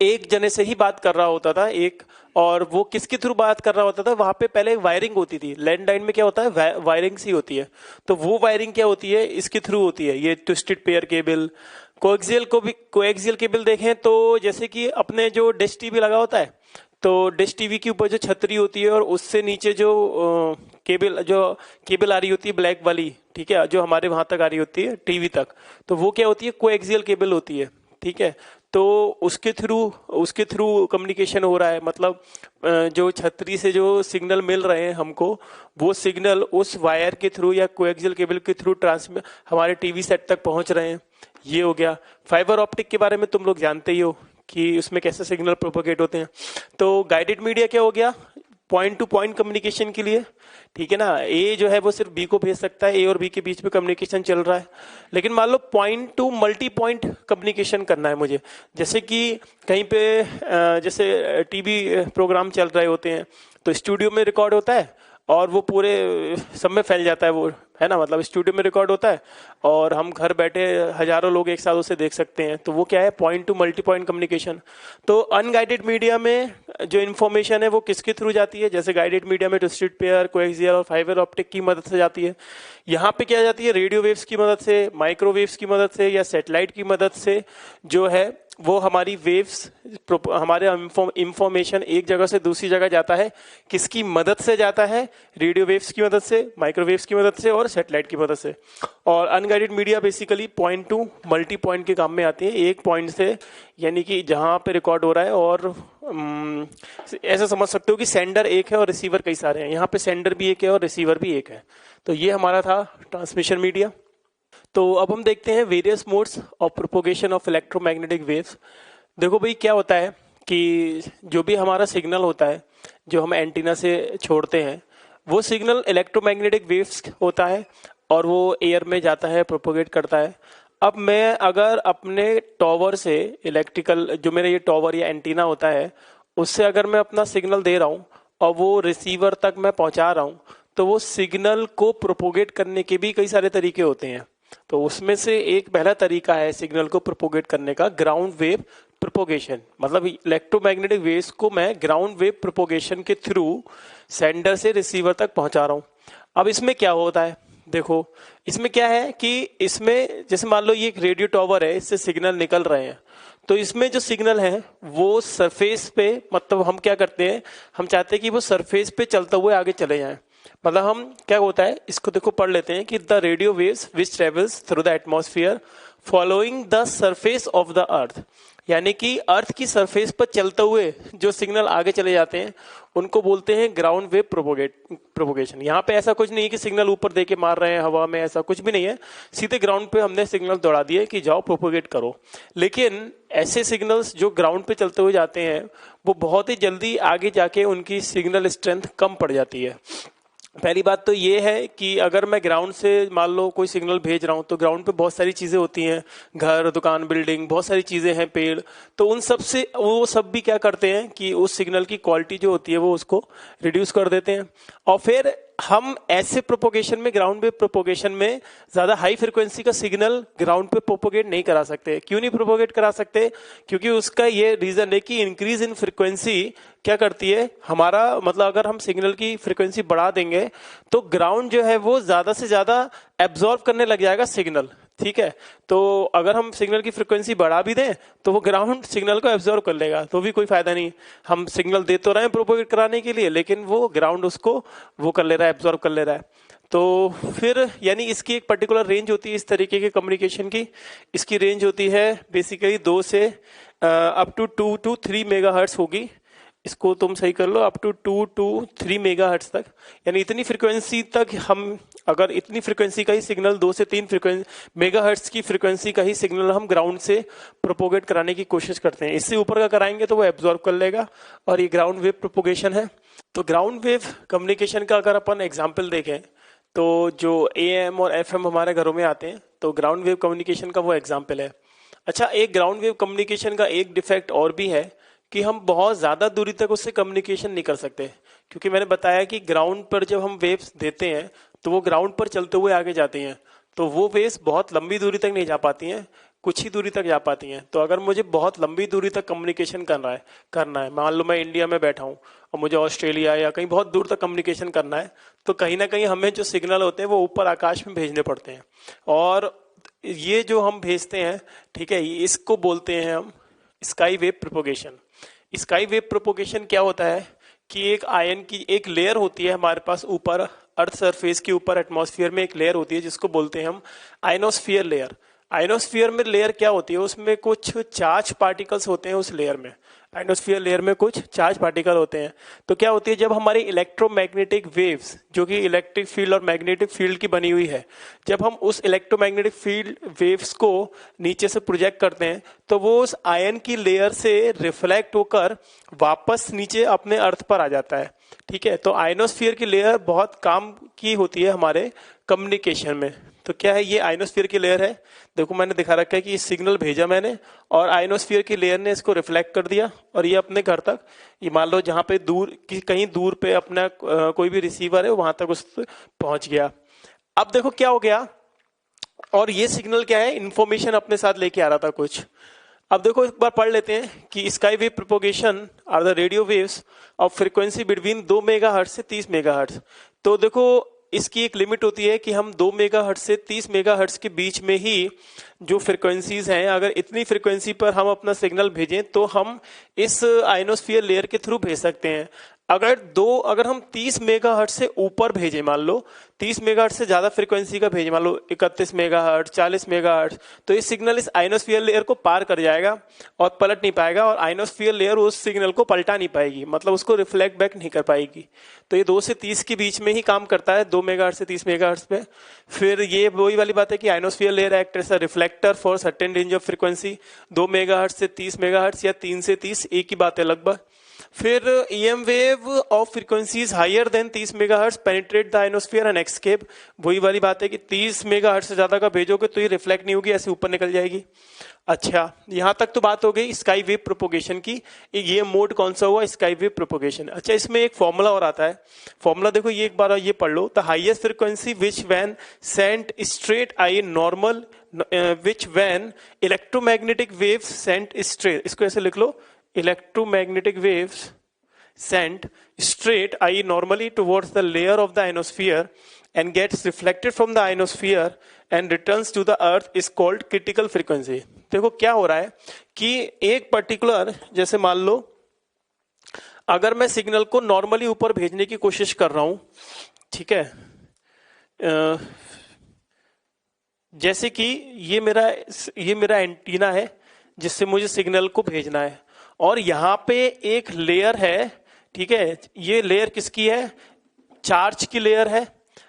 एक जने से ही बात कर रहा होता था एक, और वो किसके थ्रू बात कर रहा होता था, वहां पे पहले वायरिंग होती थी। लैंडलाइन में क्या होता है, वायरिंग सी होती है, तो वो वायरिंग क्या होती है, इसके थ्रू होती है, ये twisted pair cable. Coaxial cable देखें तो जैसे कि अपने जो डिश टीवी लगा होता है, तो डिश टीवी के ऊपर जो छतरी होती है और उससे नीचे जो केबल आ रही होती है ब्लैक वाली, ठीक है, जो हमारे वहां तक आ रही होती है टीवी तक, तो वो क्या होती है, कोएक्सियल केबल होती है। ठीक है, तो उसके थ्रू कम्युनिकेशन हो रहा है। मतलब जो छतरी से जो सिग्नल मिल रहे हैं हमको, वो सिग्नल उस वायर के थ्रू या कोएक्सियल केबल के थ्रू ट्रांसमिट हमारे टीवी सेट तक पहुंच रहे हैं। ये हो गया। फाइबर ऑप्टिक के बारे में तुम लोग जानते ही हो कि उसमें कैसे सिग्नल प्रोपोगेट होते हैं। तो गाइडेड मीडिया क्या हो गया, पॉइंट टू पॉइंट कम्युनिकेशन के लिए, ठीक है ना। ए जो है वो सिर्फ बी को भेज सकता है, ए और बी के बीच में कम्युनिकेशन चल रहा है। लेकिन मान लो point to multi point communication करना है मुझे, जैसे कि कहीं पे जैसे टीवी प्रोग्राम चल रहे होते हैं तो स्टूडियो में रिकॉर्ड होता है और वो पूरे सब में फैल जाता है वो, है ना, मतलब स्टूडियो में रिकॉर्ड होता है और हम घर बैठे हजारों लोग एक साथ उसे देख सकते हैं। तो वो क्या है, point to multi point communication. तो अनगाइडेड मीडिया में जो इन्फॉर्मेशन है वो किसके थ्रू जाती है, जैसे गाइडेड मीडिया में ट्विस्टेड पेयर, कोएक्सियल और फाइबर ऑप्टिक की मदद से जाती है। यहाँ पे क्या जाती है, रेडियो वेव्स की मदद से, माइक्रोवेव्स की मदद से या सैटेलाइट की मदद से जो है वो हमारी वेव्स, हमारे इंफॉर्मेशन एक जगह से दूसरी जगह जाता है। किसकी मदद से जाता है, रेडियो वेव्स की मदद से, माइक्रोवेव्स की मदद से और सैटेलाइट की मदद से। और unguided media basically point to multi point के काम में आती है, एक पॉइंट से, यानी कि जहां पे रिकॉर्ड हो रहा है और ऐसा समझ सकते हो कि सेंडर एक है और रिसीवर कई सारे हैं, यहाँ पे सेंडर भी एक है और रिसीवर भी एक है। तो ये हमारा था ट्रांसमिशन मीडिया। तो अब हम देखते हैं various modes of propagation of electromagnetic waves. देखो भाई क्या होता है कि जो भी हमारा सिग्नल होता है जो हम एंटीना से छोड़ते हैं, वो सिग्नल इलेक्ट्रोमैग्नेटिक वेव्स होता है और वो एयर में जाता है, प्रोपोगेट करता है। अब मैं अगर अपने टॉवर से इलेक्ट्रिकल, जो मेरा ये टॉवर या एंटीना होता है, उससे अगर मैं अपना सिग्नल दे रहा हूँ और वो रिसीवर तक मैं पहुंचा रहा हूँ, तो वो सिग्नल को प्रोपोगेट करने के भी कई सारे तरीके होते हैं। तो उसमें से एक पहला तरीका है सिग्नल को प्रोपोगेट करने का, ग्राउंड वेव प्रोपोगेशन। मतलब इलेक्ट्रोमैग्नेटिक वेव्स को मैं ग्राउंड वेव प्रोपोगेशन के थ्रू सेंडर से रिसीवर तक पहुंचा रहा हूं। अब इसमें क्या होता है, देखो इसमें क्या है कि इसमें जैसे मान लो ये एक रेडियो टॉवर है, इससे सिग्नल निकल रहे हैं, तो इसमें जो सिग्नल है वो सरफेस पे, मतलब हम क्या करते हैं, हम चाहते हैं कि वो सरफेस पे चलते हुए आगे चले जाएं। मतलब हम क्या होता है, इसको देखो पढ़ लेते हैं कि the radio waves which travels through the atmosphere following the surface of the earth, यानी कि अर्थ की सरफेस पर चलते हुए जो सिग्नल आगे चले जाते हैं उनको बोलते हैं ग्राउंड वेव प्रोपोगेशन। यहाँ पे ऐसा कुछ नहीं है कि सिग्नल ऊपर देके मार रहे हैं हवा में, ऐसा कुछ भी नहीं है, सीधे ग्राउंड पे हमने सिग्नल दौड़ा दिए कि जाओ प्रोपोगेट करो। लेकिन ऐसे सिग्नल्स जो ग्राउंड पे चलते हुए जाते हैं वो बहुत ही जल्दी आगे जाके उनकी सिग्नल स्ट्रेंथ कम पड़ जाती है। पहली बात तो ये है कि अगर मैं ग्राउंड से मान लो कोई सिग्नल भेज रहा हूँ, तो ग्राउंड पे बहुत सारी चीजें होती हैं, घर, दुकान, बिल्डिंग, बहुत सारी चीजें हैं, पेड़, तो उन सब से वो सब भी क्या करते हैं कि उस सिग्नल की क्वालिटी जो होती है वो उसको रिड्यूस कर देते हैं। और फिर हम ऐसे प्रोपोगेशन में, ग्राउंड वेव प्रोपोगेशन में ज्यादा हाई फ्रिक्वेंसी का सिग्नल ग्राउंड पे प्रोपोगेट नहीं करा सकते। क्यों नहीं प्रोपोगेट करा सकते, क्योंकि उसका ये रीजन है कि इंक्रीज इन फ्रिक्वेंसी क्या करती है हमारा, मतलब अगर हम सिग्नल की फ्रिक्वेंसी बढ़ा देंगे तो ग्राउंड जो है वो ज्यादा से ज्यादा एब्जॉर्ब करने लग जाएगा सिग्नल। ठीक है, तो अगर हम सिग्नल की फ्रिक्वेंसी बढ़ा भी दें तो वो ग्राउंड सिग्नल को एब्जॉर्ब कर लेगा, तो भी कोई फायदा नहीं। हम सिग्नल दे तो रहे हैं प्रोपोगेट कराने के लिए, लेकिन वो ग्राउंड उसको वो कर ले रहा है, एब्जॉर्ब कर ले रहा है। तो फिर यानी इसकी एक पर्टिकुलर रेंज होती है इस तरीके के कम्युनिकेशन की। इसकी रेंज होती है बेसिकली 2 से अप टू 2 to 3 मेगाहर्ट्ज होगी। इसको तुम सही कर लो, अप टू 2 to 3 मेगाहर्ट्ज तक, यानी इतनी फ्रिक्वेंसी तक हम, अगर इतनी फ्रिक्वेंसी का ही सिग्नल 2 से 3 मेगाहर्ट्ज की फ्रिक्वेंसी का ही सिग्नल हम ग्राउंड से प्रोपोगेट कराने की कोशिश करते हैं, इससे ऊपर का कराएंगे तो वो एब्जॉर्ब कर लेगा, और ये ग्राउंड वेव प्रोपोगेशन है। तो ग्राउंड वेव कम्युनिकेशन का अगर अपन एग्जाम्पल देखें तो जो AM और FM हमारे घरों में आते हैं, तो ग्राउंड वेव कम्युनिकेशन का वो एग्जाम्पल है। अच्छा, एक ग्राउंड वेव कम्युनिकेशन का एक डिफेक्ट और भी है कि हम बहुत ज्यादा दूरी तक उससे कम्युनिकेशन नहीं कर सकते, क्योंकि मैंने बताया कि ग्राउंड पर जब हम वेव्स देते हैं तो वो ग्राउंड पर चलते हुए आगे जाती हैं, तो वो वेव्स बहुत लंबी दूरी तक नहीं जा पाती हैं, कुछ ही दूरी तक जा पाती हैं। तो अगर मुझे बहुत लंबी दूरी तक कम्युनिकेशन करना है, मान लो मैं इंडिया में बैठा हूँ और मुझे ऑस्ट्रेलिया या कहीं बहुत दूर तक कम्युनिकेशन करना है, तो कहीं ना कहीं हमें जो सिग्नल होते हैं वो ऊपर आकाश में भेजने पड़ते हैं। और ये जो हम भेजते हैं, ठीक है, इसको बोलते हैं हम sky wave propagation. Sky wave propagation क्या होता है कि एक आयन की एक लेयर होती है हमारे पास ऊपर, अर्थ सरफेस के ऊपर एटमॉस्फेयर में एक लेयर होती है जिसको बोलते हैं हम आयनोस्फीयर लेयर। आयनोस्फीयर में लेयर क्या होती है, उसमें कुछ चार्ज पार्टिकल्स होते हैं उस लेयर में। आयनोस्फीयर लेयर में कुछ चार्ज पार्टिकल होते हैं। तो क्या होती है, जब हमारी इलेक्ट्रोमैग्नेटिक वेव्स, जो कि इलेक्ट्रिक फील्ड और मैग्नेटिक फील्ड की बनी हुई है, जब हम उस इलेक्ट्रोमैग्नेटिक फील्ड वेव्स को नीचे से प्रोजेक्ट करते हैं तो वो उस आयन की लेयर से रिफ्लेक्ट होकर वापस नीचे अपने अर्थ पर आ जाता है। ठीक है, तो आयनोस्फीयर की लेयर बहुत काम की होती है हमारे कम्युनिकेशन में। तो क्या है, ये आयनोस्फीयर की लेयर है। देखो मैंने दिखा रखा है कि सिग्नल भेजा मैंने और आयनोस्फीयर की लेयर ने इसको रिफ्लेक्ट कर दिया और ये अपने घर तक, ये मान लो जहां पे दूर कहीं दूर पे अपना कोई भी रिसीवर है वहां तक उस पहुंच गया। अब देखो क्या हो गया, और ये सिग्नल क्या है, इंफॉर्मेशन अपने साथ लेके आ रहा था कुछ। अब देखो एक बार पढ़ लेते हैं कि sky wave propagation are the radio waves of frequency between 2 megahertz से 30 मेगाहर्ट्ज। तो देखो इसकी एक लिमिट होती है कि हम 2 मेगाहर्ट्ज से 30 मेगाहर्ट्ज के बीच में ही जो फ्रीक्वेंसीज हैं, अगर इतनी फ्रीक्वेंसी पर हम अपना सिग्नल भेजें तो हम इस आयनोस्फीयर लेयर के थ्रू भेज सकते हैं। अगर हम 30 मेगाहर्ट्ज से ऊपर भेजें, मान लो 30 मेगाहर्ट्ज से ज्यादा फ्रीक्वेंसी का भेजें, मान लो 31 मेगाहर्ट्ज, 40 मेगाहर्ट्ज, तो इस सिग्नल इस आयनोस्फीयर लेयर को पार कर जाएगा और पलट नहीं पाएगा, और आयनोस्फीयर लेयर उस सिग्नल को पलटा नहीं पाएगी, मतलब उसको रिफ्लेक्ट बैक नहीं कर पाएगी। तो ये 2 से 30 के बीच में ही काम करता है, 2 मेगाहर्ट्ज से 30 मेगाहर्ट्ज पे। फिर ये वही वाली बात है कि ionosphere layer act as a reflector for certain range of frequency, 2 megahertz से 30 मेगाहर्ट्ज या 3 से 30, एक ही बात है लगभग। फिर EM wave of frequencies higher than 30 megahertz penetrate the ionosphere and escape. वही वाली बात है कि 30 मेगाहर्ट्ज से ज्यादा का भेजोगे तो ये रिफ्लेक्ट नहीं होगी, ऐसे ऊपर निकल जाएगी। अच्छा, यहां तक तो बात हो गई स्काई वेव प्रोपोगेशन की। ये मोड कौन सा हुआ, स्काई वेव प्रोपोगेशन। अच्छा, इसमें एक फॉर्मूला और आता है। फॉर्मूला देखो, ये एक बार ये पढ़ लो। The highest frequency which when sent straight I normal which when electromagnetic waves sent straight, इसको ऐसे लिख लो, electromagnetic waves sent straight, i.e. normally towards the layer of the ionosphere and gets reflected from the ionosphere and returns to the earth is called critical frequency। देखो क्या हो रहा है कि एक पर्टिकुलर, जैसे मान लो अगर मैं सिग्नल को नॉर्मली ऊपर भेजने की कोशिश कर रहा हूं, ठीक है, जैसे कि ये मेरा एंटीना है जिससे मुझे सिग्नल को भेजना है, और यहां पे एक लेयर है, ठीक है, ये लेयर किसकी है, चार्ज की लेयर है,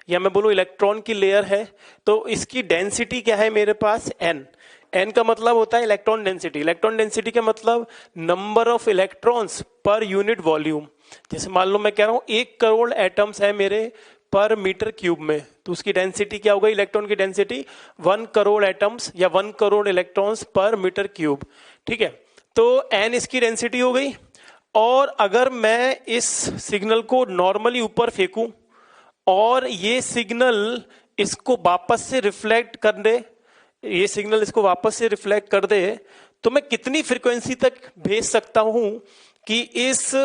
या मैं बोलूं इलेक्ट्रॉन की लेयर है। तो इसकी डेंसिटी क्या है मेरे पास, n का मतलब होता है इलेक्ट्रॉन डेंसिटी। इलेक्ट्रॉन डेंसिटी का मतलब number of electrons per unit volume. जैसे मान लो मैं कह रहा हूं 1 करोड़ एटम्स है मेरे पर मीटर क्यूब में, तो उसकी डेंसिटी क्या होगा, इलेक्ट्रॉन की डेंसिटी 1 करोड़ एटम्स या 1 करोड़ इलेक्ट्रॉन्स पर मीटर क्यूब, ठीक है। तो n इसकी डेंसिटी हो गई। और अगर मैं इस सिग्नल को नॉर्मली ऊपर फेंकूं और ये सिग्नल इसको वापस से रिफ्लेक्ट कर दे, ये सिग्नल इसको वापस से रिफ्लेक्ट कर दे, तो मैं कितनी फ्रीक्वेंसी तक भेज सकता हूं कि इस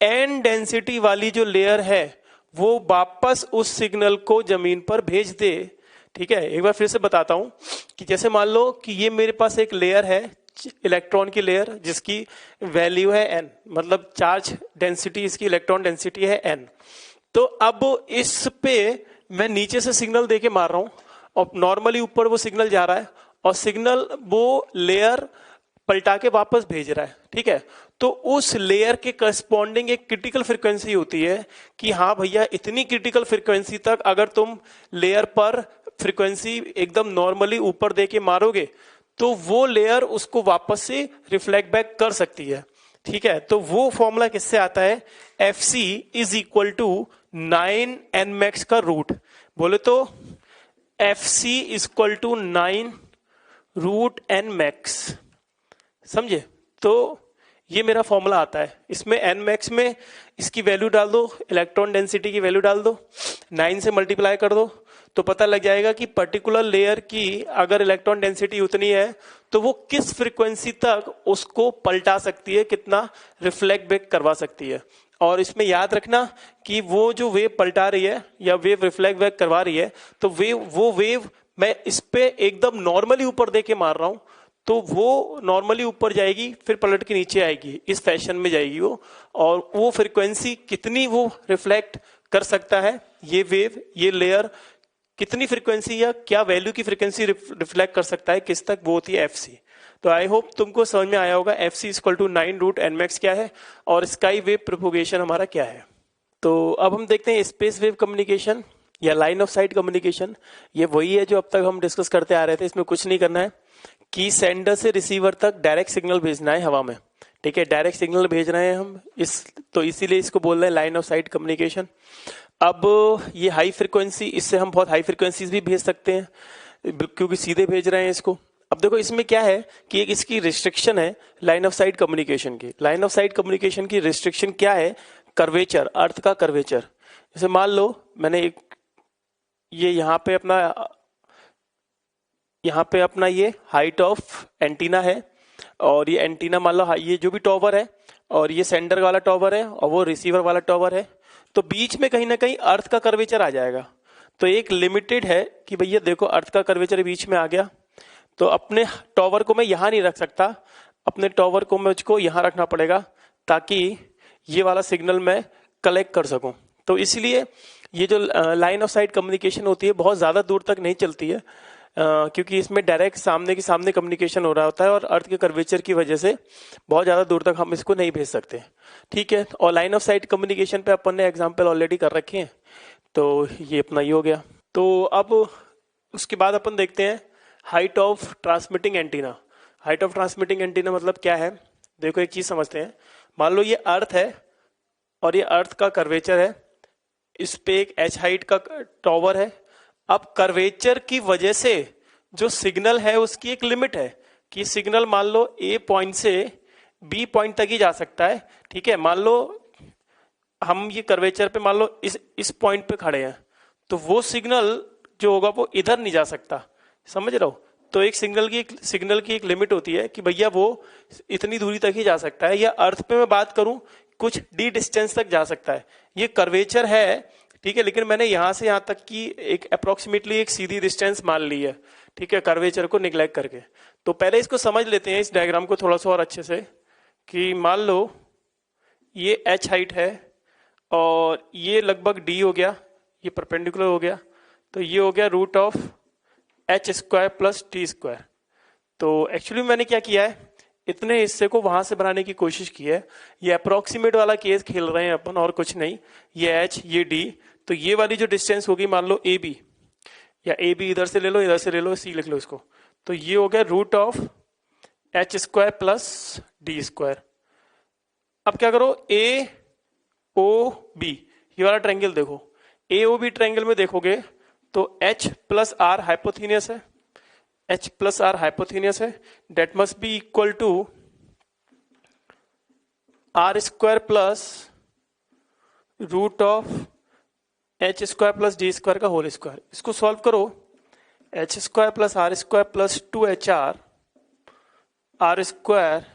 n डेंसिटी वाली जो लेयर है वो वापस उस सिग्नल को जमीन पर भेज दे। ठीक है, एक बार फिर से बताता हूं कि जैसे मान लो कि ये मेरे पास एक लेयर है, इलेक्ट्रॉन की लेयर, जिसकी वैल्यू है n, मतलब चार्ज डेंसिटी, इसकी इलेक्ट्रॉन डेंसिटी है n। तो अब इस पे मैं नीचे से सिग्नल देके मार रहा हूं और नॉर्मली ऊपर वो सिग्नल जा रहा है और सिग्नल वो लेयर पलटा के वापस भेज रहा है, ठीक है। तो उस लेयर के करस्पॉन्डिंग एक क्रिटिकल फ्रीक्वेंसी होती है कि हाँ भैया, इतनी क्रिटिकल फ्रीक्वेंसी तक अगर तुम लेयर पर फ्रीक्वेंसी एकदम नॉर्मली ऊपर देके मारोगे तो वो लेयर उसको वापस से रिफ्लेक्ट बैक कर सकती है, ठीक है। तो वो फॉर्मूला किससे आता है, Fc is equal to 9n max का रूट। बोले तो Fc is equal to 9√n max, समझे। तो ये मेरा फॉर्मूला आता है, इसमें n max में इसकी वैल्यू डाल दो, इलेक्ट्रॉन डेंसिटी की वैल्यू डाल दो, 9 से मल्टीप्लाई कर दो, तो पता लग जाएगा कि पर्टिकुलर लेयर की अगर इलेक्ट्रॉन डेंसिटी उतनी है तो वो किस फ्रीक्वेंसी तक उसको पलटा सकती है, कितना रिफ्लेक्ट बैक करवा सकती है। और इसमें याद रखना कि वो जो वेव पलटा रही है या वेव रिफ्लेक्ट बैक करवा रही है, तो वो वेव मैं इस पे एकदम नॉर्मली ऊपर देके मार रहा हूं, तो वो नॉर्मली ऊपर जाएगी फिर पलट के नीचे आएगी, इस फैशन में जाएगी वो। और वो फ्रीक्वेंसी कितनी वो रिफ्लेक्ट कर सकता है, ये वेव, ये लेयर कितनी फ्रीक्वेंसी या क्या वैल्यू की फ्रीक्वेंसी रिफ्लेक्ट कर सकता है किस तक, वो होती है Fc। तो आई होप तुमको समझ में आया होगा Fc equal to 9√n max क्या है और स्काई वेव प्रोपोगेशन हमारा क्या है। तो अब हम देखते हैं स्पेस वेव कम्युनिकेशन या लाइन ऑफ साइट कम्युनिकेशन। ये वही है जो अब तक हम डिस्कस करते आ रहे थे, इसमें कुछ नहीं करना है कि सेंडर से रिसीवर तक डायरेक्ट सिग्नल भेजना है हवा में, ठीक है, डायरेक्ट सिग्नल भेज रहे हैं हम तो इसीलिए इसको बोल रहे हैं लाइन ऑफ साइट कम्युनिकेशन। अब ये हाई फ्रिक्वेंसी, इससे हम बहुत हाई फ्रिक्वेंसीज भी भेज सकते हैं क्योंकि सीधे भेज रहे हैं इसको। अब देखो इसमें क्या है कि एक इसकी रिस्ट्रिक्शन है लाइन ऑफ साइट कम्युनिकेशन की। लाइन ऑफ साइट कम्युनिकेशन की रिस्ट्रिक्शन क्या है? कर्वेचर, अर्थ का कर्वेचर। जैसे मान लो मैंने एक ये यहाँ पे अपना ये हाइट ऑफ एंटीना है, और ये एंटीना मान लो ये जो भी टॉवर है, और ये सेंडर वाला टॉवर है और वो रिसीवर वाला टॉवर है, तो बीच में कहीं ना कहीं अर्थ का कर्वेचर आ जाएगा। तो एक लिमिटेड है कि भैया देखो अर्थ का कर्वेचर बीच में आ गया, तो अपने टॉवर को मैं यहां नहीं रख सकता, अपने टॉवर को मुझको यहां रखना पड़ेगा ताकि ये वाला सिग्नल मैं कलेक्ट कर सकूं। तो इसलिए ये जो लाइन ऑफ साइट कम्युनिकेशन होती है बहुत ज्यादा दूर तक नहीं चलती है, क्योंकि इसमें डायरेक्ट सामने के सामने कम्युनिकेशन हो रहा होता है और अर्थ के कर्वेचर की वजह से बहुत ज्यादा दूर तक हम इसको नहीं भेज सकते। ठीक है, और लाइन ऑफ साइट कम्युनिकेशन पे अपन ने एग्जांपल ऑलरेडी कर रखे हैं, तो ये अपना ये हो गया। तो अब उसके बाद अपन देखते हैं height of transmitting antenna. Height of transmitting antenna मतलब क्या है? देखो एक चीज समझते हैं। मान लो ये अर्थ है और ये अर्थ का कर्वेचर है, इस पे एक एच हाइट का टॉवर है। अब कर्वेचर की वजह से जो सिग्नल है उसकी एक लिमिट है कि सिग्नल मान लो ए पॉइंट से बी पॉइंट तक ही जा सकता है। ठीक है, मान लो हम ये कर्वेचर पे मान लो इस पॉइंट पे खड़े हैं, तो वो सिग्नल जो होगा वो इधर नहीं जा सकता, समझ रहे हो? तो एक सिग्नल की एक लिमिट होती है कि भैया वो इतनी दूरी तक ही जा सकता है, या अर्थ पे मैं बात करूं कुछ डी डिस्टेंस तक जा सकता है। ये कर्वेचर है, ठीक है, लेकिन मैंने यहां से यहां तक की एक अप्रोक्सीमेटली एक सीधी डिस्टेंस मान ली है, ठीक है, कर्वेचर को निग्लेक्ट करके। तो पहले इसको समझ लेते हैं इस डायग्राम को थोड़ा सा और अच्छे से, कि मान लो ये एच हाइट है और ये लगभग डी हो गया, ये परपेंडिकुलर हो गया, तो ये हो गया root of H square plus T square. तो एक्चुअली मैंने क्या किया है, इतने हिस्से को वहां से बनाने की कोशिश की है। ये अप्रोक्सीमेट वाला केस खेल रहे हैं अपन और कुछ नहीं। ये एच ये डी, तो ये वाली जो डिस्टेंस होगी मान लो ए बी, या ए बी इधर से ले लो इधर से ले लो, सी लिख लो इसको, तो ये हो गया root of H square plus D square. अब क्या करो, ए ओ बी ये वाला ट्रायंगल देखो, ए ओ बी ट्रायंगल में देखोगे तो H प्लस आर हाइपोथीनियस है, H प्लस आर हाइपोथीनियस है, that must be equal to R square plus root of H square plus D square का होल स्क्वायर। इसको सॉल्व करो, H square plus R square plus 2HR R square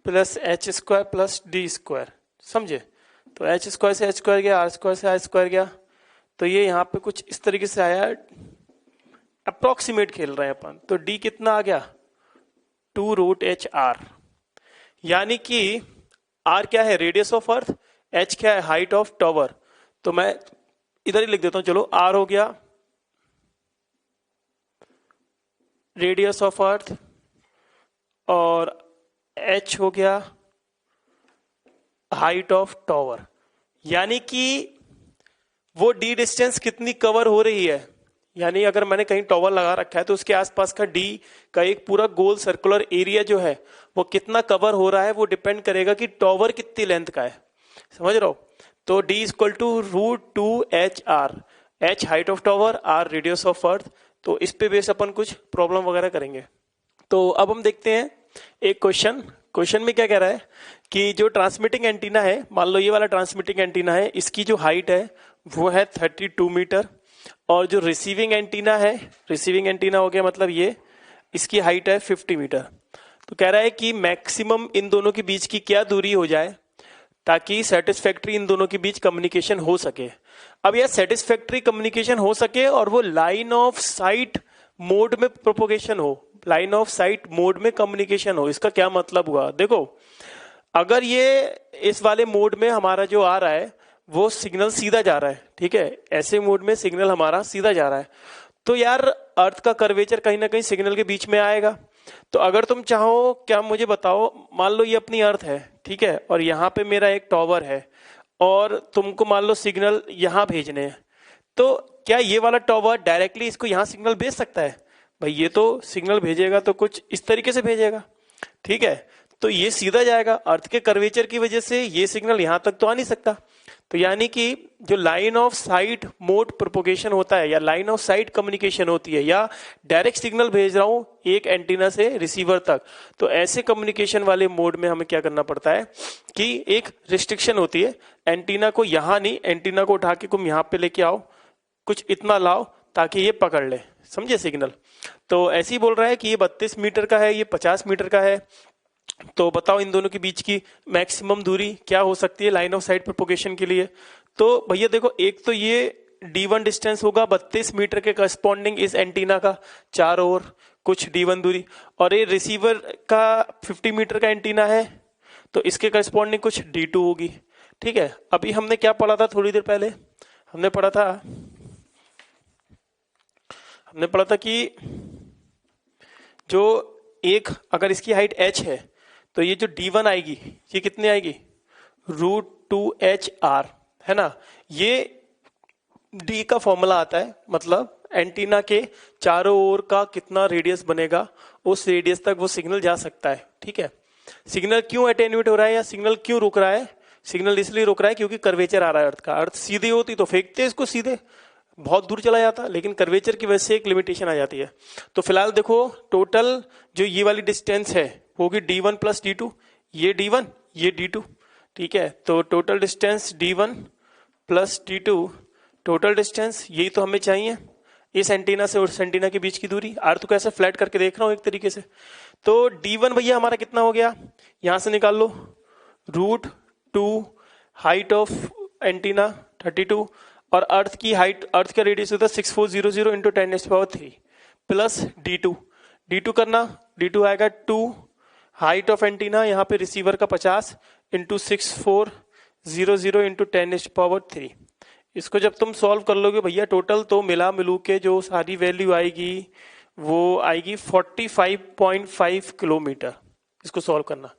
plus H square plus D square, समझे? तो H square से H square गया, R square से R square गया, तो ये यहां पे कुछ इस तरीके से आया, अप्रोक्सीमेट खेल रहे हैं अपन। तो डी कितना आ गया, 2 रूट एच आर, यानी कि आर क्या है, रेडियस ऑफ अर्थ, एच क्या है, हाइट ऑफ टॉवर। तो मैं इधर ही लिख देता हूं, चलो, आर हो गया रेडियस ऑफ अर्थ और एच हो गया हाइट ऑफ टॉवर, यानी कि वो डी डिस्टेंस कितनी कवर हो रही है, यानी अगर मैंने कहीं टॉवर लगा रखा है तो उसके आसपास का डी का एक पूरा गोल सर्कुलर एरिया जो है वो कितना कवर हो रहा है, वो डिपेंड करेगा कि टॉवर कितनी लेंथ का है, समझ रहे हो? तो D equal to root 2HR, H height of tower, R radius of earth. तो इस पे बेस अपन कुछ प्रॉब्लम वगैरह करेंगे। तो अब हम देखते हैं एक क्वेश्चन में क्या कह रहा है कि जो ट्रांसमिटिंग एंटीना है, मान लो ये वाला ट्रांसमिटिंग एंटीना है, इसकी जो हाइट है वो है 32 मीटर, और जो रिसीविंग एंटीना है, रिसीविंग एंटीना हो गया मतलब ये, इसकी हाइट है 50 मीटर। तो कह रहा है कि मैक्सिमम इन दोनों के बीच की क्या दूरी हो जाए ताकि सेटिस्फैक्ट्री इन दोनों के बीच कम्युनिकेशन हो सके। अब यह सेटिस्फैक्ट्री कम्युनिकेशन हो सके और वो लाइन ऑफ साइट मोड में प्रोपोगेशन हो, लाइन ऑफ साइट मोड में कम्युनिकेशन हो। इसका क्या मतलब हुआ, देखो, अगर ये इस वाले मोड में हमारा जो आ रहा है वो सिग्नल सीधा जा रहा है, ठीक है, ऐसे मोड में सिग्नल हमारा सीधा जा रहा है, तो यार अर्थ का कर्वेचर कहीं ना कहीं सिग्नल के बीच में आएगा। तो अगर तुम चाहो, क्या मुझे बताओ, मान लो ये अपनी अर्थ है, ठीक है, और यहाँ पे मेरा एक टॉवर है और तुमको मान लो सिग्नल यहाँ भेजने हैं, तो क्या ये वाला टॉवर डायरेक्टली इसको यहाँ सिग्नल भेज सकता है? भाई ये तो सिग्नल भेजेगा तो कुछ इस तरीके से भेजेगा, ठीक है। तो ये सीधा जाएगा, अर्थ के कर्वेचर की वजह से ये सिग्नल यहां तक तो आ नहीं सकता। तो यानी कि जो line of site mode propagation होता है या लाइन ऑफ साइट कम्युनिकेशन होती है या डायरेक्ट सिग्नल भेज रहा हूं एक एंटीना से रिसीवर तक, तो ऐसे कम्युनिकेशन वाले मोड में हमें क्या करना पड़ता है कि एक रिस्ट्रिक्शन होती है, एंटीना को यहां नहीं, एंटीना को उठा के तुम यहां पे लेके आओ, कुछ इतना लाओ ताकि ये पकड़ ले, समझे सिग्नल। तो ऐसे ही बोल रहा है कि ये 32 मीटर का है, ये 50 मीटर का है, तो बताओ इन दोनों के बीच की मैक्सिमम दूरी क्या हो सकती है लाइन ऑफ साइट प्रोपोगेशन के लिए। तो भैया देखो, एक तो ये D1 डिस्टेंस होगा 32 मीटर के करस्पॉन्डिंग इस एंटीना का, चारों ओर कुछ D1 दूरी, और ये रिसीवर का 50 मीटर का एंटीना है तो इसके करस्पॉन्डिंग कुछ D2 होगी। ठीक है, अभी हमने क्या पढ़ा था थोड़ी देर पहले, हमने पढ़ा था कि जो एक अगर इसकी हाइट h है तो ये जो D1 आएगी ये कितनी आएगी, √2HR, है ना। ये D का फॉर्मूला आता है, मतलब एंटीना के चारों ओर का कितना रेडियस बनेगा, उस रेडियस तक वो सिग्नल जा सकता है। ठीक है, सिग्नल क्यों अटेन्यूएट हो रहा है या सिग्नल क्यों रुक रहा है, सिग्नल इसलिए रुक रहा है क्योंकि कर्वेचर आ रहा है अर्थ का। अर्थ सीधी होती तो फेंकते इसको सीधे, बहुत दूर चला जाता, लेकिन कर्वेचर की वजह से एक लिमिटेशन आ जाती है। तो फिलहाल देखो, टोटल जो ये वाली डिस्टेंस है होगी D1 प्लस D2, ये D1 ये D2। ठीक है, तो total distance D1 plus D2, total distance यही तो हमें चाहिए, इस एंटीना से उस एंटीना के बीच की दूरी। अर्थ को ऐसे फ्लैट करके देख रहा हूं एक तरीके से। तो D1 भैया हमारा कितना हो गया, यहां से निकाल लो, √2 हाइट ऑफ एंटीना 32, और अर्थ की हाइट, अर्थ का रेडियस होता है 6400 इंटू 10⁻³ प्लस D2 करना, D2 आएगा 2 हाइट ऑफ एंटीना यहाँ पे रिसीवर का 50 इंटू 6400 इंटू 10⁻³। इसको जब तुम सॉल्व कर लोगे भैया टोटल, तो मिला मिलू के जो सारी वैल्यू आएगी वो आएगी 45.5 किलोमीटर। इसको सॉल्व करना,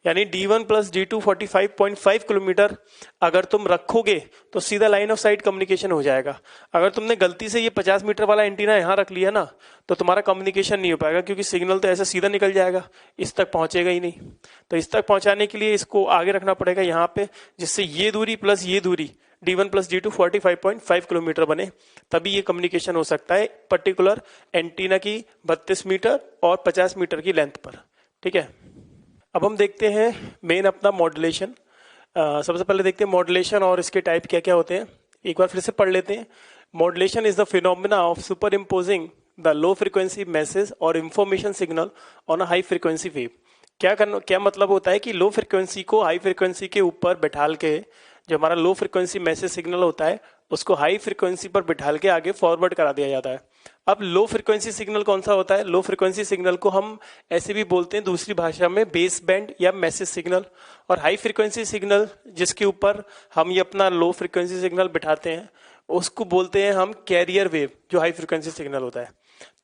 यानी D1 प्लस D2 45.5 किलोमीटर अगर तुम रखोगे तो सीधा लाइन ऑफ साइट कम्युनिकेशन हो जाएगा। अगर तुमने गलती से ये 50 मीटर वाला एंटीना यहाँ रख लिया ना, तो तुम्हारा कम्युनिकेशन नहीं हो पाएगा, क्योंकि सिग्नल तो ऐसे सीधा निकल जाएगा, इस तक पहुंचेगा ही नहीं। तो इस तक पहुंचाने के लिए इसको आगे रखना पड़ेगा यहाँ पे, जिससे ये दूरी प्लस ये दूरी D1 प्लस D2 45.5 किलोमीटर बने, तभी ये कम्युनिकेशन हो सकता है पर्टिकुलर एंटीना की 32 मीटर और 50 मीटर की लेंथ पर। ठीक है, अब हम देखते हैं मेन अपना मॉड्यूलेशन। सबसे पहले देखते हैं मॉड्यूलेशन और इसके टाइप क्या क्या होते हैं, एक बार फिर से पढ़ लेते हैं। Modulation is the phenomena of superimposing the low frequency message और information signal on a high frequency wave. क्या मतलब होता है कि लो फ्रीक्वेंसी को हाई फ्रीक्वेंसी के ऊपर बैठाल के, जो हमारा लो फ्रीक्वेंसी मैसेज सिग्नल होता है उसको हाई फ्रीक्वेंसी पर बिठाल के आगे फॉरवर्ड करा दिया जाता है। अब लो फ्रीक्वेंसी सिग्नल कौन सा होता है, लो फ्रीक्वेंसी सिग्नल को हम ऐसे भी बोलते हैं दूसरी भाषा में बेस बैंड या मैसेज सिग्नल, और हाई फ्रीक्वेंसी सिग्नल जिसके ऊपर हम ये अपना लो फ्रीक्वेंसी सिग्नल बिठाते हैं उसको बोलते हैं हम कैरियर वेव, जो हाई फ्रीक्वेंसी सिग्नल होता है।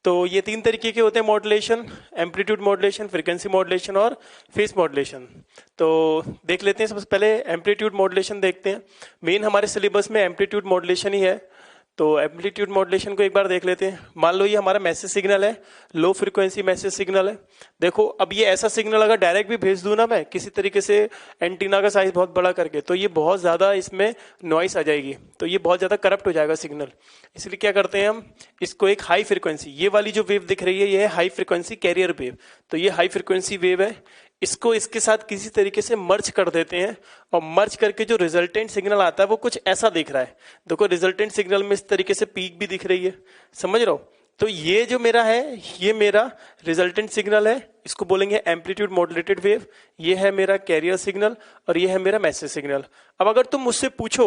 तो ये तीन तरीके के होते हैं modulation, amplitude modulation, frequency modulation और फेस मॉड्यूलेशन। तो देख लेते हैं, सबसे पहले एम्पलीट्यूड मॉड्यूलेशन देखते हैं। मेन हमारे सिलेबस में एम्पलीट्यूड मॉड्यूलेशन ही है, तो एम्पलीट्यूड मॉड्यूलेशन को एक बार देख लेते हैं। मान लो ये हमारा मैसेज सिग्नल है, लो फ्रीक्वेंसी मैसेज सिग्नल है। देखो अब ये ऐसा सिग्नल अगर डायरेक्ट भी भेज दूं ना मैं किसी तरीके से एंटीना का साइज बहुत बड़ा करके, तो ये बहुत ज्यादा इसमें नॉइस आ जाएगी, तो ये बहुत ज्यादा करप्ट हो जाएगा सिग्नल। इसलिए क्या करते हैं हम, इसको एक हाई फ्रीक्वेंसी, ये वाली जो वेव दिख रही है ये है हाई फ्रीक्वेंसी कैरियर वेव, तो ये हाई फ्रीक्वेंसी वेव है, इसको इसके साथ किसी तरीके से मर्ज कर देते हैं, और मर्ज करके जो रिजल्टेंट सिग्नल आता है वो कुछ ऐसा दिख रहा है। देखो रिजल्टेंट सिग्नल में इस तरीके से पीक भी दिख रही है, समझ रहे हो। तो ये जो मेरा है ये मेरा रिजल्टेंट सिग्नल है, इसको बोलेंगे एम्पलीट्यूड मॉड्यूलेटेड वेव। ये है मेरा कैरियर सिग्नल और ये है मेरा मैसेज सिग्नल। अब अगर तुम मुझसे पूछो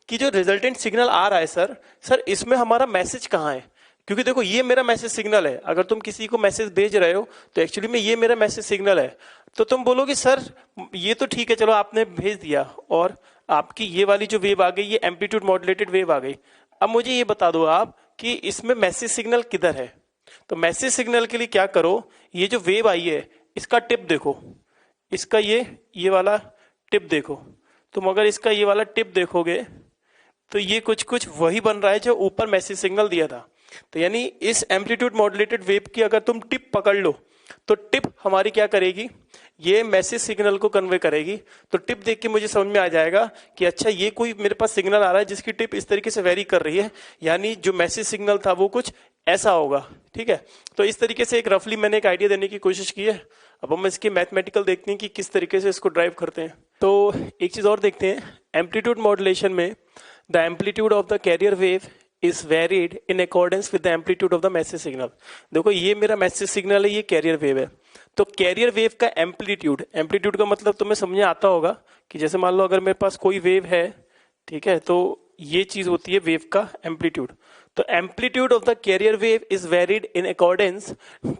कि जो रिजल्टेंट सिग्नल आ रहा है सर इसमें हमारा मैसेज कहाँ है, क्योंकि देखो ये मेरा मैसेज सिग्नल है, अगर तुम किसी को मैसेज भेज रहे हो तो एक्चुअली में ये मेरा मैसेज सिग्नल है। तो तुम बोलोगे सर ये तो ठीक है, चलो आपने भेज दिया और आपकी ये वाली जो वेव आ गई ये एम्पलीट्यूड मॉड्यूलेटेड वेव आ गई। अब मुझे ये बता दो आप कि इसमें मैसेज सिग्नल किधर है। तो मैसेज सिग्नल के लिए क्या करो, ये जो वेव आई है इसका टिप देखो, इसका ये वाला टिप देखो। तुम अगर इसका ये वाला टिप देखोगे तो ये कुछ वही बन रहा है जो ऊपर मैसेज सिग्नल दिया था। तो यानी इस एम्पलीट्यूड मॉड्यूलेटेड वेव की अगर तुम टिप पकड़ लो तो टिप हमारी क्या करेगी, ये मैसेज सिग्नल को कन्वे करेगी। तो टिप देख के मुझे समझ में आ जाएगा कि अच्छा ये कोई मेरे पास सिग्नल आ रहा है जिसकी टिप इस तरीके से वेरी कर रही है, यानी जो मैसेज सिग्नल था वो कुछ ऐसा होगा। ठीक है, तो इस तरीके से एक रफली मैंने एक आइडिया देने की कोशिश की है। अब हम इसके मैथमेटिकल देखते हैं कि किस तरीके से इसको ड्राइव करते हैं। तो एक चीज और देखते हैं, एम्पलीट्यूड मॉड्यूलेशन में the amplitude of the carrier wave is varied in accordance with the amplitude of the message signal. देखो ये मेरा मैसेज सिग्नल है, ये कैरियर वेव है। तो कैरियर वेव का एम्पलीट्यूड, एम्पलीट्यूड का मतलब तुम्हें समझ में आता होगा कि जैसे मान लो अगर मेरे पास कोई वेव है, ठीक है, तो ये चीज होती है वेव का एम्पलीट्यूड। तो amplitude of the carrier wave is varied in accordance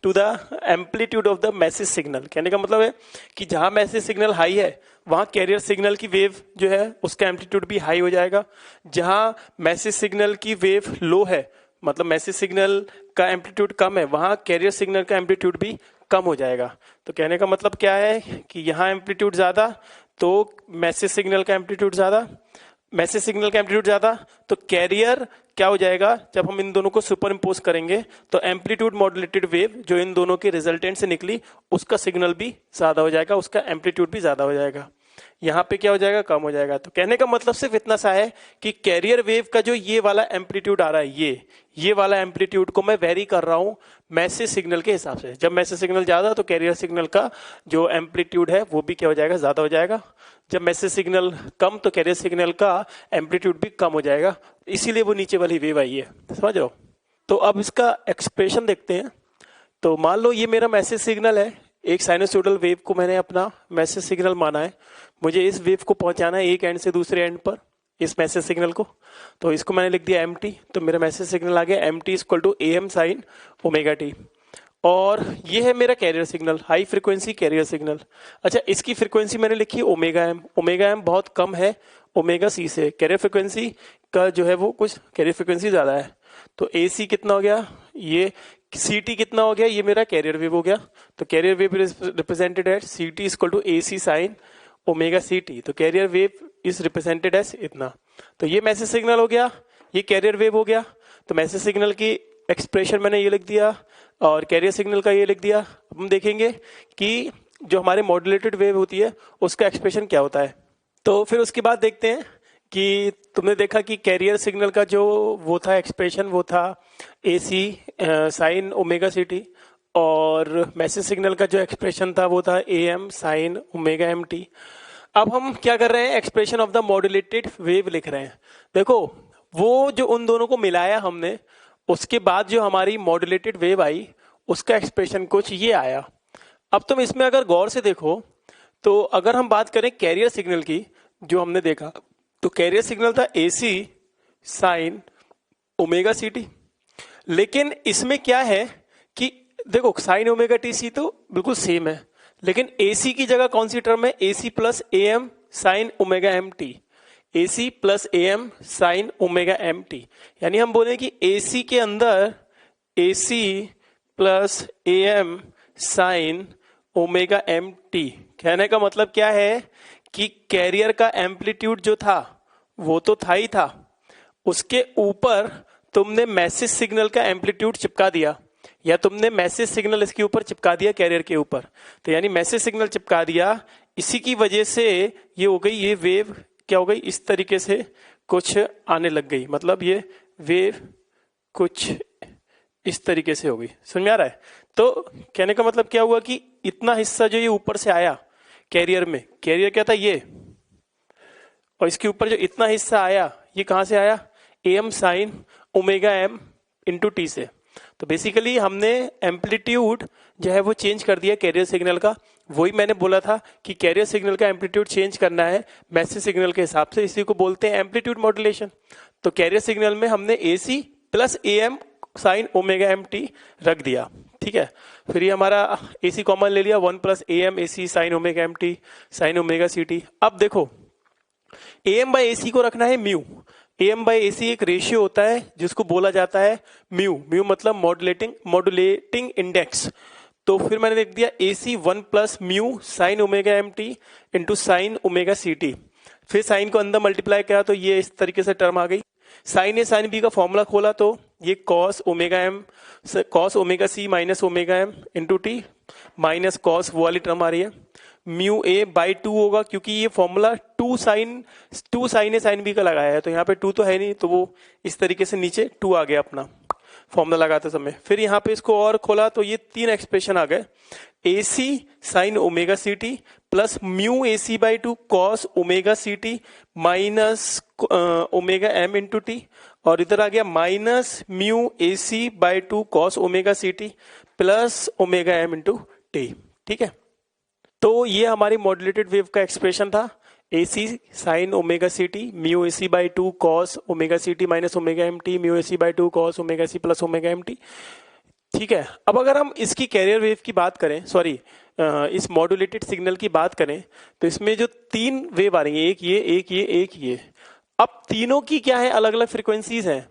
to the amplitude of the message signal. कहने का मतलब है कि जहां मैसेज सिग्नल हाई है वहां कैरियर सिग्नल की वेव जो है उसका एम्पलीट्यूड भी हाई हो जाएगा। जहां मैसेज सिग्नल की वेव लो है, मतलब मैसेज सिग्नल का एम्पलीट्यूड कम है, वहां कैरियर सिग्नल का एम्पलीट्यूड भी कम हो जाएगा। तो कहने का मतलब क्या है कि यहाँ एम्पलीट्यूड ज्यादा तो मैसेज सिग्नल का एम्पलीट्यूड ज्यादा, मैसेज सिग्नल का एम्पलीट्यूड ज्यादा तो कैरियर क्या हो जाएगा, जब हम इन दोनों को सुपर इम्पोज करेंगे तो एम्पलीट्यूड मॉड्यूलेटेड वेव जो इन दोनों के रिजल्टेंट से निकली उसका सिग्नल भी ज्यादा हो जाएगा, उसका एम्पलीट्यूड भी ज्यादा हो जाएगा। यहाँ पे क्या हो जाएगा, कम हो जाएगा। तो कहने का मतलब सिर्फ इतना सा है कि कैरियर वेव का जो ये वाला एम्पलीट्यूड आ रहा है, ये वाला एम्पलीट्यूड को मैं वेरी कर रहा हूं मैसेज सिग्नल के हिसाब से। जब मैसेज सिग्नल ज्यादा तो कैरियर सिग्नल का जो एम्पलीट्यूड है वो भी क्या हो जाएगा, ज्यादा हो जाएगा। जब मैसेज सिग्नल कम तो कैरियर सिग्नल का एम्पलीट्यूड भी कम हो जाएगा, इसीलिए वो नीचे वाली वेव आई है। समझ रहे हो? तो अब इसका एक्सप्रेशन देखते हैं। तो मान लो ये मेरा मैसेज सिग्नल है, एक साइनोसॉइडल वेव को मैंने अपना मैसेज सिग्नल माना है। मुझे इस वेव को पहुंचाना है एक एंड से दूसरे एंड पर, इस मैसेज सिग्नल को। तो इसको मैंने लिख दिया mt, तो मेरा मैसेज सिग्नल आ गया mt equal to am sin omega T. और ये है मेरा carrier signal, high frequency carrier signal. अच्छा, इसकी फ्रीक्वेंसी मैंने लिखी ओमेगा एम। ओमेगा एम बहुत कम है ओमेगा सी से, कैरियर फ्रीक्वेंसी का जो है वो कुछ कैरियर फ्रीक्वेंसी ज्यादा है। तो AC कितना हो गया, ये CT कितना हो गया, ये मेरा कैरियर वेव हो गया। तो carrier wave represented at CT equal to AC sine omega CT। तो carrier wave is represented as इतना। तो ये मैसेज सिग्नल हो गया, ये कैरियर वेव हो गया। तो मैसेज सिग्नल की एक्सप्रेशन मैंने ये लिख दिया और कैरियर सिग्नल का ये लिख दिया। अब हम देखेंगे कि जो हमारे मॉड्यूलेटेड वेव होती है उसका एक्सप्रेशन क्या होता है। तो फिर उसके बाद देखते हैं कि तुमने देखा कि कैरियर सिग्नल का जो वो था एक्सप्रेशन, वो था AC साइन ओमेगा CT, और मैसेज सिग्नल का जो एक्सप्रेशन था वो था AM साइन ओमेगा MT। अब हम क्या कर रहे हैं, expression of the modulated wave लिख रहे हैं। देखो वो जो उन दोनों को मिलाया हमने, उसके बाद जो हमारी मॉड्यूलेटेड वेव आई उसका एक्सप्रेशन कुछ ये आया। अब तुम इसमें अगर गौर से देखो तो अगर हम बात करें कैरियर सिग्नल की, जो हमने देखा तो कैरियर सिग्नल था AC साइन ओमेगा CT। लेकिन इसमें क्या है कि देखो साइन ओमेगा TC तो बिल्कुल सेम है, लेकिन AC की जगह कौन सी टर्म है, AC plus AM sine omega MT। AC plus AM sine omega MT, यानी हम बोले कि AC के अंदर AC plus AM sine omega MT। कहने का मतलब क्या है कि कैरियर का एम्पलीट्यूड जो था वो तो था ही था, उसके ऊपर तुमने मैसेज सिग्नल का एम्पलीट्यूड चिपका दिया, या तुमने मैसेज सिग्नल इसके ऊपर चिपका दिया कैरियर के ऊपर। तो यानी मैसेज सिग्नल चिपका दिया, इसी की वजह से ये हो गई, ये वेव क्या हो गई, इस तरीके से कुछ आने लग गई। मतलब ये वेव कुछ इस तरीके से हो गई। समझ में आ रहा है? तो कहने का मतलब क्या हुआ कि इतना हिस्सा जो ये ऊपर से आया कैरियर में, कैरियर क्या था ये, और इसके ऊपर जो इतना हिस्सा आया ये कहां से आया, AM sine omega M into T से। तो बेसिकली हमने एम्पलीट्यूड जो है वो चेंज कर दिया कैरियर सिग्नल का। वही मैंने बोला था कि कैरियर सिग्नल का एम्पलीट्यूड चेंज करना है मैसेज सिग्नल के हिसाब से, इसी को बोलते हैं एम्पलीट्यूड मॉड्यूलेशन। तो कैरियर सिग्नल में हमने AC plus AM sine omega MT रख दिया। ठीक है, फिर ये हमारा AC कॉमन ले लिया, 1 plus AM AC sine omega MT sign omega CT। अब देखो AM बाई AC को रखना है म्यू। AM बाई AC एक रेशियो होता है जिसको बोला जाता है म्यू। म्यू मतलब मॉड्यूलेटिंग इंडेक्स। तो फिर मैंने लिख दिया AC 1 plus mu sine omega MT into sine omega CT। फिर साइन को अंदर मल्टीप्लाई किया तो ये इस तरीके से टर्म आ गई। साइन A साइन B का फॉर्मूला खोला तो ये cos omega C minus omega M into T minus cos वो वाली टर्म आ रही है। म्यू ए बाई 2 होगा, क्योंकि ये formula two sine A sine B का लगाया है, तो यहाँ पे 2 तो है नहीं, तो वो इस तरीके से नीचे 2 आ गया अपना फॉर्मूला लगाते समय। फिर यहाँ पे इसको और खोला तो ये 3 एक्सप्रेशन आ गए, A C sine omega C T plus mu A C by 2 cos omega C T minus omega M into T, और इधर आ गया minus mu A C by 2 cos omega C T plus omega M into T. ठीक है, तो ये हमारी modulated wave का एक्सप्रेशन था, A C sine omega C T mu A C by 2 cos omega C T minus omega M T mu A C by 2 cos omega C plus omega M T. ठीक है, अब अगर हम इसकी carrier wave की बात करें, sorry इस मॉड्यूलेटेड सिग्नल की बात करें, तो इसमें जो 3 वेव आ रही है, एक ये एक ये एक ये, अब तीनों की क्या है, अलग अलग फ्रीक्वेंसीज हैं।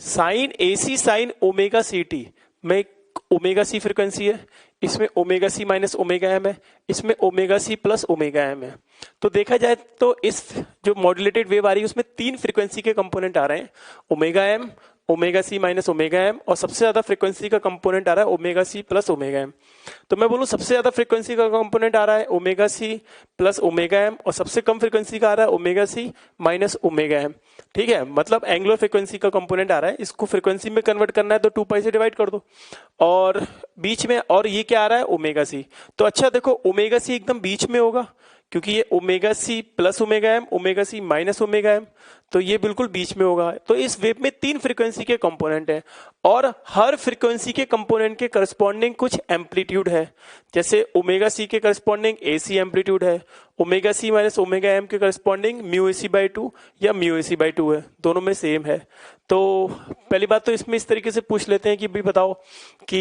Sine A C sine omega C T में ओमेगा सी फ्रीक्वेंसी है, इसमें omega C minus omega M है, इसमें omega C plus omega M है। तो देखा जाए तो इस जो मॉड्यूलेटेड वेव आ रही है उसमें 3 फ्रीक्वेंसी के कंपोनेंट आ रहे हैं, omega M, omega C minus omega M, और सबसे ज्यादा फ्रीक्वेंसी का कंपोनेंट आ रहा है omega C plus omega M. तो मैं बोलूं सबसे ज्यादा फ्रीक्वेंसी का कंपोनेंट आ रहा है omega C plus omega M, और सबसे कम फ्रीक्वेंसी का आ रहा है omega C minus omega M. ठीक है, मतलब एंगुलर फ्रीक्वेंसी का कंपोनेंट आ रहा है, इसको फ्रीक्वेंसी में कन्वर्ट करना है तो 2 पाई से डिवाइड कर दो, और बीच में और ये क्या आ रहा है ओमेगा सी। तो अच्छा देखो, ओमेगा सी एकदम बीच में होगा, क्योंकि ये omega C plus omega M, omega C minus omega M, तो ये बिल्कुल बीच में होगा। तो इस वेव में 3 फ्रीक्वेंसी के कंपोनेंट हैं, और हर फ्रीक्वेंसी के कंपोनेंट के करस्पॉन्डिंग कुछ एम्पलीट्यूड है। जैसे ओमेगा सी के करस्पॉन्डिंग ए सी एम्पलीट्यूड है, omega C minus omega M के corresponding mu A C by 2 या म्यू ए सी बाई 2 है, दोनों में सेम है। तो पहली बात तो इसमें इस तरीके से पूछ लेते हैं कि भाई बताओ कि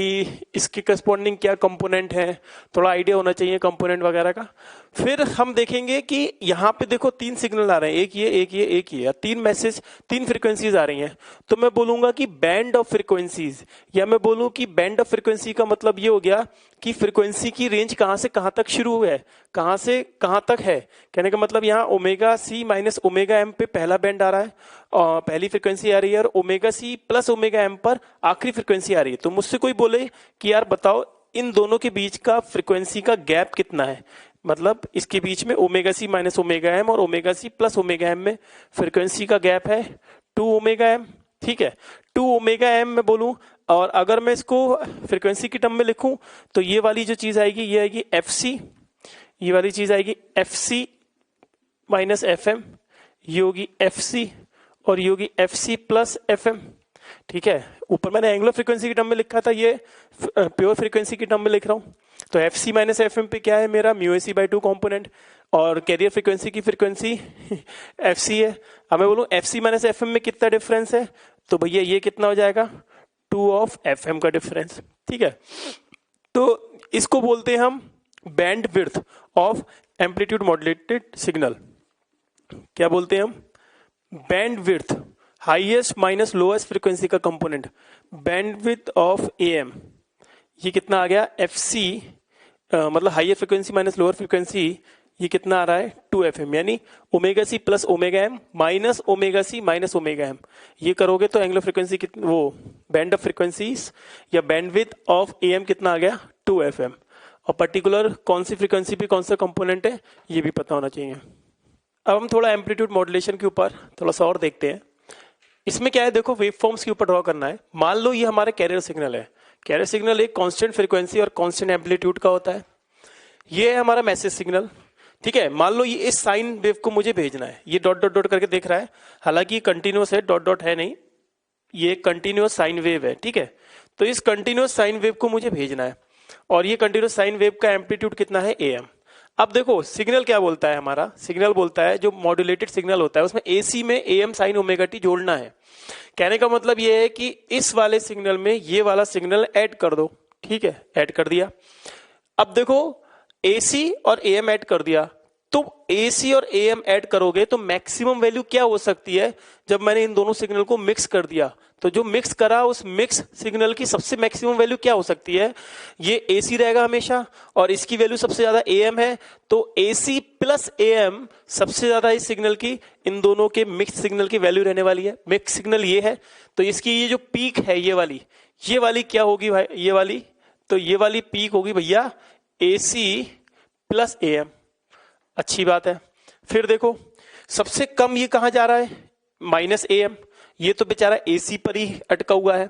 इसके करस्पॉन्डिंग क्या कंपोनेंट है, थोड़ा आइडिया होना चाहिए कंपोनेंट वगैरह का। फिर हम देखेंगे कि यहाँ पे देखो 3 सिग्नल आ रहे हैं, एक ये एक ये एक ये, 3 मैसेज 3 फ्रीक्वेंसीज आ रही हैं। तो मैं बोलूंगा कि बैंड ऑफ फ्रीक्वेंसीज, या मैं बोलूं कि बैंड ऑफ फ्रीक्वेंसी का मतलब ये हो गया कि फ्रीक्वेंसी की रेंज कहां से कहां तक शुरू है, कहां से कहां तक है। कहने का मतलब यहाँ omega C minus omega M पे पहला बैंड आ रहा है, और पहली फ्रीक्वेंसी आ रही है, और omega C plus omega M पर आखिरी फ्रीक्वेंसी आ रही है। तो मुझसे कोई बोले कि यार बताओ इन दोनों के बीच का फ्रीक्वेंसी का गैप कितना है, मतलब इसके बीच में omega C minus omega M और omega C plus omega M में फ्रीक्वेंसी का गैप है 2 ओमेगा एम। ठीक है, 2 ओमेगा एम में बोलूं, और अगर मैं इसको फ्रीक्वेंसी की टर्म में लिखूं तो ये वाली जो चीज आएगी ये आएगी एफ सी, ये वाली चीज आएगी F C minus F M, ये होगी एफ सी, और ये होगी F C plus F M. ठीक है, ऊपर मैंने एंगुलर फ्रीक्वेंसी की टर्म में लिखा था, ये प्योर फ्रीक्वेंसी की टर्म में लिख रहा हूं। तो F C minus F M पे क्या है मेरा mu A C by 2 component, और कैरियर फ्रीक्वेंसी की फ्रीक्वेंसी एफ सी है। अब मैं बोलूं F C minus F M में कितना डिफरेंस है, तो भैया ये कितना हो जाएगा 2 ऑफ एफ एम का डिफरेंस। ठीक है, तो इसको बोलते हैं हम bandwidth of amplitude modulated signal. क्या बोलते हैं हम, bandwidth, highest minus lowest frequency का component, bandwidth of A M. ये कितना आ गया एफ सी, मतलब higher frequency minus lower frequency, ये कितना आ रहा है 2 एफ एम, यानी omega C plus omega M minus omega C minus omega M. ये करोगे तो एंगुलर फ्रीक्वेंसी कितना, वो बैंड ऑफ फ्रीक्वेंसीज या बैंडविड्थ ऑफ ए एम कितना आ गया 2 एफ एम। और पर्टिकुलर कौन सी फ्रीक्वेंसी पे कौन सा कंपोनेंट है ये भी पता होना चाहिए। अब हम थोड़ा एम्पलीट्यूड मॉड्यूलेशन के ऊपर थोड़ा सा और देखते हैं। इसमें क्या है, देखो वेव फॉर्म्स के ऊपर ड्रॉ करना है। मान लो ये हमारा कैरियर सिग्नल है, कैरियर सिग्नल एक कांस्टेंट फ्रीक्वेंसी और कांस्टेंट एम्पलीट्यूड का होता है। ये है हमारा मैसेज सिग्नल। ठीक है, मान लो ये इस साइन वेव को मुझे भेजना है, ये डॉट डॉट डॉट करके देख रहा है, हालांकि ये कंटिन्यूअस है, डॉट डॉट है नहीं, ये कंटिन्यूअस साइन वेव है। ठीक है, तो इस कंटिन्यूअस साइन वेव को मुझे भेजना है, और ये कंटिन्यूअस साइन वेव का एम्पलीट्यूड कितना है AM। अब देखो सिग्नल क्या बोलता है, हमारा सिग्नल बोलता है जो मॉड्यूलेटेड सिग्नल होता है उसमें AC में AM साइन ओमेगा टी जोड़ना है। कहने का मतलब ये है कि इस वाले सिग्नल में ये वाला सिग्नल ऐड कर दो। ठीक है, ऐड कर दिया। अब देखो AC और AM ऐड कर दिया, तो AC और AM ऐड करोगे तो मैक्सिमम वैल्यू क्या हो सकती है जब मैंने इन दोनों सिग्नल को मिक्स कर दिया। तो जो मिक्स करा उस मिक्स सिग्नल की सबसे मैक्सिमम वैल्यू क्या हो सकती है, ये AC रहेगा हमेशा, और इसकी वैल्यू सबसे ज्यादा AM है, तो AC प्लस AM सबसे ज्यादा इस सिग्नल की, इन दोनों के मिक्स सिग्नल की वैल्यू रहने वाली है। मिक्स सिग्नल ये है, तो इसकी ये जो पीक है ये वाली क्या होगी भाई, ये वाली, तो ये वाली पीक होगी भैया AC प्लस AM। अच्छी बात है। फिर देखो सबसे कम ये कहाँ जा रहा है, -am, ये तो बेचारा AC पर ही अटका हुआ है।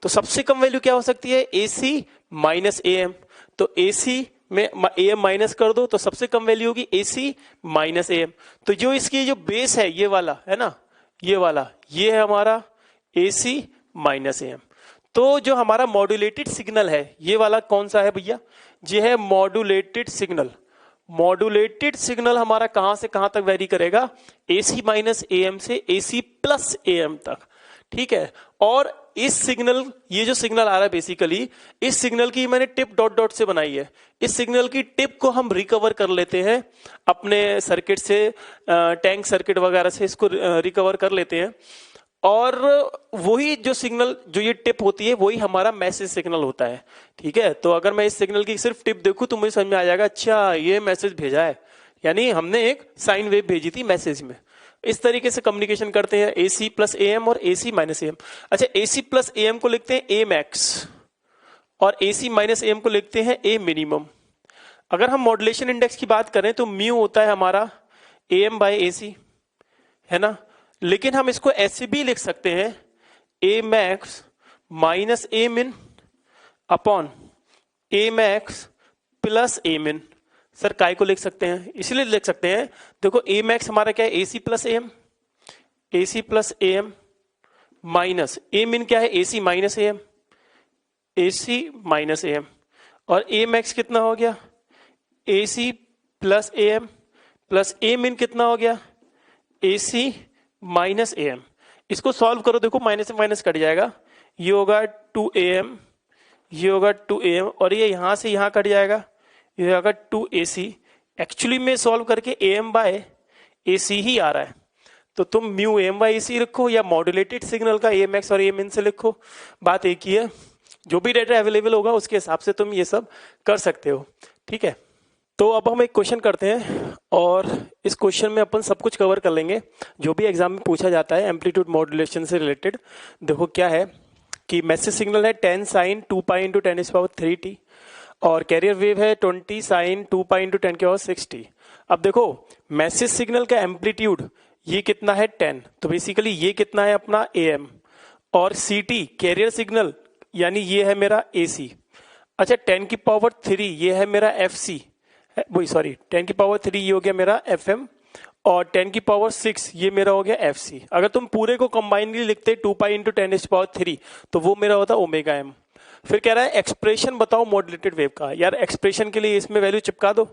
तो सबसे कम वैल्यू क्या हो सकती है, AC -am। तो AC में AM माइनस कर दो तो सबसे कम वैल्यू होगी AC -am। तो जो इसकी जो बेस है ये वाला है ना, ये वाला, ये है हमारा AC -am। तो जो हमारा मॉड्यूलेटेड सिग्नल है ये वाला कौन सा है भैया, ये है मॉड्यूलेटेड सिग्नल। मॉड्यूलेटेड सिग्नल हमारा कहां से कहां तक वेरी करेगा, AC -am से AC +am तक, ठीक है। और इस सिग्नल, ये जो सिग्नल आ रहा है बेसिकली, इस सिग्नल की मैंने टिप डॉट डॉट से बनाई है। इस सिग्नल की टिप को हम रिकवर कर लेते हैं अपने सर्किट से, टैंक सर्किट वगैरह से इसको रिकवर कर लेते हैं। और वही जो सिग्नल, जो ये टिप होती है, वही हमारा मैसेज सिग्नल होता है, ठीक है। तो अगर मैं इस सिग्नल की सिर्फ टिप देखूं तो मुझे समझ में आ जाएगा, अच्छा ये मैसेज भेजा है, यानी हमने एक साइन वेव भेजी थी मैसेज में। इस तरीके से कम्युनिकेशन करते हैं AC +am और AC -am। अच्छा, AC +am को लिखते हैं A max और AC -am को लिखते हैं A minimum। अगर हम मॉड्यूलेशन इंडेक्स की बात करें तो म्यू होता है हमारा AM/AC, है ना। लेकिन हम इसको ऐसे भी लिख सकते हैं A max -A min upon A max +A min। Sir काय को लिख सकते हैं, इसलिए लिख सकते हैं, देखो A max हमारा क्या है, AC +am, AC +am minus A min क्या है, AC -am, AC -am। और A max कितना हो गया, AC +am plus A min कितना हो गया, AC -am। इसको सॉल्व करो, देखो माइनस से माइनस कट जाएगा, ये होगा 2am, ये होगा 2am, और ये यहां से यहां कट जाएगा, ये होगा 2AC। एक्चुअली में सॉल्व करके AM/AC ही आ रहा है। तो तुम म्यू AM/AC लिखो या मॉड्यूलेटेड सिग्नल का A max और A min से लिखो, बात एक ही है। जो भी डेटा अवेलेबल होगा उसके हिसाब से तुम ये सब कर सकते हो, ठीक है। तो अब हम एक क्वेश्चन करते हैं और इस क्वेश्चन में अपन सब कुछ कवर कर लेंगे जो भी एग्जाम में पूछा जाता है एम्पलीट्यूड मॉड्यूलेशन से रिलेटेड। देखो क्या है कि मैसेज सिग्नल है 10 sin 2 pi × 10⁻³ और कैरियर वेव है 20 sin 2 pi × 10⁻⁶t। अब देखो मैसेज सिग्नल का एम्पलीट्यूड ये कितना है 10, तो बेसिकली ये कितना है अपना AM, और CT कैरियर सिग्नल यानी ये है मेरा AC। अच्छा 10⁻³ ये है मेरा FC, वही सॉरी 10⁻³ ये हो गया मेरा FM, और 10⁻⁶ ये मेरा हो गया FC। अगर तुम पूरे को कंबाइनली लिखते 2 pi × 10⁻³ तो वो मेरा होता ω/m। फिर कह रहा है एक्सप्रेशन बताओ मॉड्यूलेटेड वेव का। यार एक्सप्रेशन के लिए इसमें वैल्यू चिपका दो,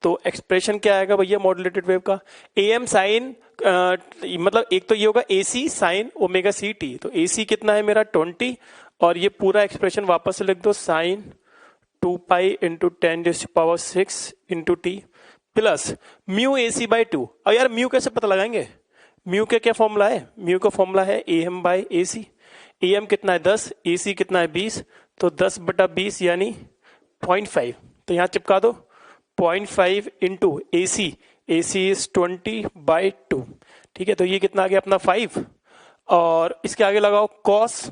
तो एक्सप्रेशन क्या आएगा भैया मॉड्यूलेटेड वेव का, AM sin मतलब एक तो ये होगा AC sin ωct, तो AC कितना है मेरा 20, और ये पूरा एक्सप्रेशन वापस से लिख दो sin 2 pi × 10⁻⁶ × t plus mu AC/2। अब यार म्यू कैसे पता लगाएंगे, म्यू का क्या फॉर्मूला है, म्यू का फॉर्मूला है AM/AC। AM कितना है 10, AC कितना है 20, तो 10/20 यानी 0.5, तो यहाँ चिपका दो 0.5 × AC, AC इज 20/2, ठीक है। तो ये कितना आ गया अपना 5, और इसके आगे लगाओ cos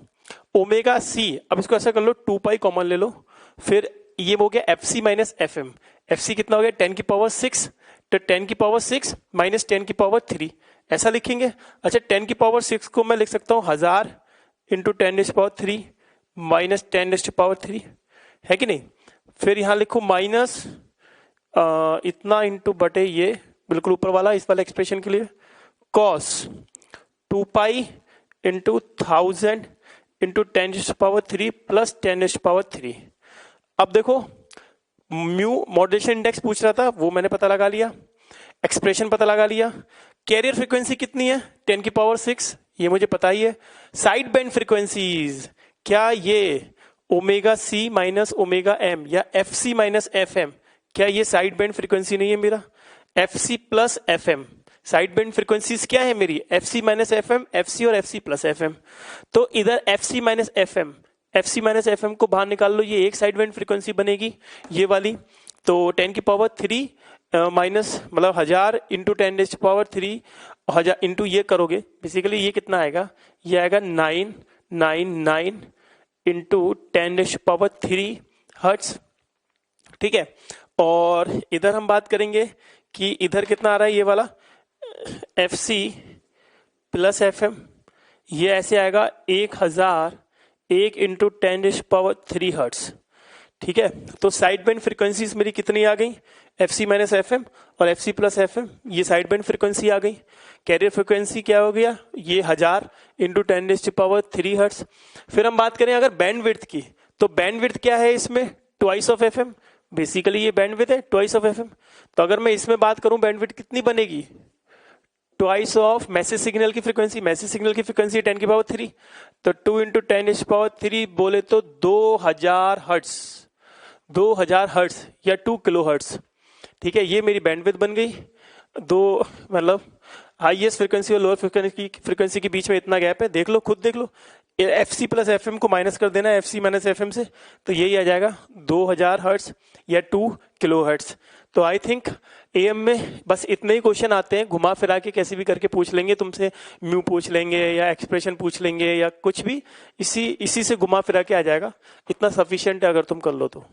ωc। अब इसको ऐसा कर लो 2 pi कॉमन ले लो, फिर ये हो गया FC -FM। FC कितना हो गया 10⁻⁶, तो 10⁻⁶ माइनस 10⁻³ ऐसा लिखेंगे। अच्छा 10⁻⁶ को मैं लिख सकता हूँ 1000 × 10⁻³ माइनस 10⁻³ है कि नहीं। फिर यहाँ लिखो माइनस इतना इंटू बटे ये बिल्कुल ऊपर वाला, इस वाला एक्सप्रेशन के लिए cos 2 pi × 1000 × 10⁻³ प्लस 10⁻³। अब देखो म्यू मॉड्यूलेशन इंडेक्स पूछ रहा था, वो मैंने पता लगा लिया, एक्सप्रेशन पता लगा लिया। कैरियर फ्रीक्वेंसी कितनी है 10⁻⁶, ये मुझे पता ही है। साइड बैंड फ्रीक्वेंसीज क्या ये ωc - ωm या FC - FM, क्या ये साइड बैंड फ्रीक्वेंसी नहीं है मेरा, FC + FM। Side band frequencies क्या है मेरी, FC - FM, FC और FC + FM। तो इधर FC - FM, FC - FM को बाहर निकाल लो, ये एक साइड बैंड फ्रीक्वेंसी बनेगी ये वाली। तो 10⁻³ माइनस मतलब 1000 × 10⁻³ 1000 इंटू ये करोगे, बेसिकली ये कितना आएगा, ये आएगा 999 × 10⁻³ हर्ट्ज, ठीक है। और इधर हम बात करेंगे कि इधर कितना आ रहा है ये वाला F C plus F M, ये ऐसे आएगा 1000 1 इंटू 10⁻³ हर्ट्स। ठीक है, तो साइड बैंड फ्रीक्वेंसीज मेरी कितनी आ गई, F C minus F M और F C plus F M, ये साइड बैंड फ्रीक्वेंसी आ गई। कैरियर फ्रीक्वेंसी क्या हो गया, ये 1000 इंटू 10⁻³ हर्ट्स। फिर हम बात करें अगर बैंड विड्थ की, तो बैंड विड्थ क्या है इसमें, twice of F M, basically ये बैंड विड्थ है ट्वाइस ऑफ एफ एम। तो अगर मैं इसमें बात करूं बैंड विड्थ कितनी बनेगी, ट्वाइस ऑफ मैसेज सिग्नल की फ्रीक्वेंसी, मैसेज सिग्नल की फ्रीक्वेंसी 10⁻³, तो 2 इंटू 10⁻³ बोले तो 2000 हर्ट्स, 2000 हर्ट्स या 2 किलो हर्ट्स। ठीक है, ये मेरी बैंडविड्थ बन गई। दो मतलब हाईएस्ट फ्रीक्वेंसी और लोअर फ्रीक्वेंसी के बीच में इतना गैप है, देख लो खुद देख लो। F C plus F M को माइनस कर देना F C minus F M से, तो यही आ जाएगा 2000 हर्ट्स या 2 किलो हर्ट्स। तो आई थिंक एएम में बस इतने ही क्वेश्चन आते हैं, घुमा फिरा के कैसे भी करके पूछ लेंगे तुमसे, म्यू पूछ लेंगे या एक्सप्रेशन पूछ लेंगे या कुछ भी, इसी से घुमा फिरा के आ जाएगा। इतना सफिशिएंट है अगर तुम कर लो तो।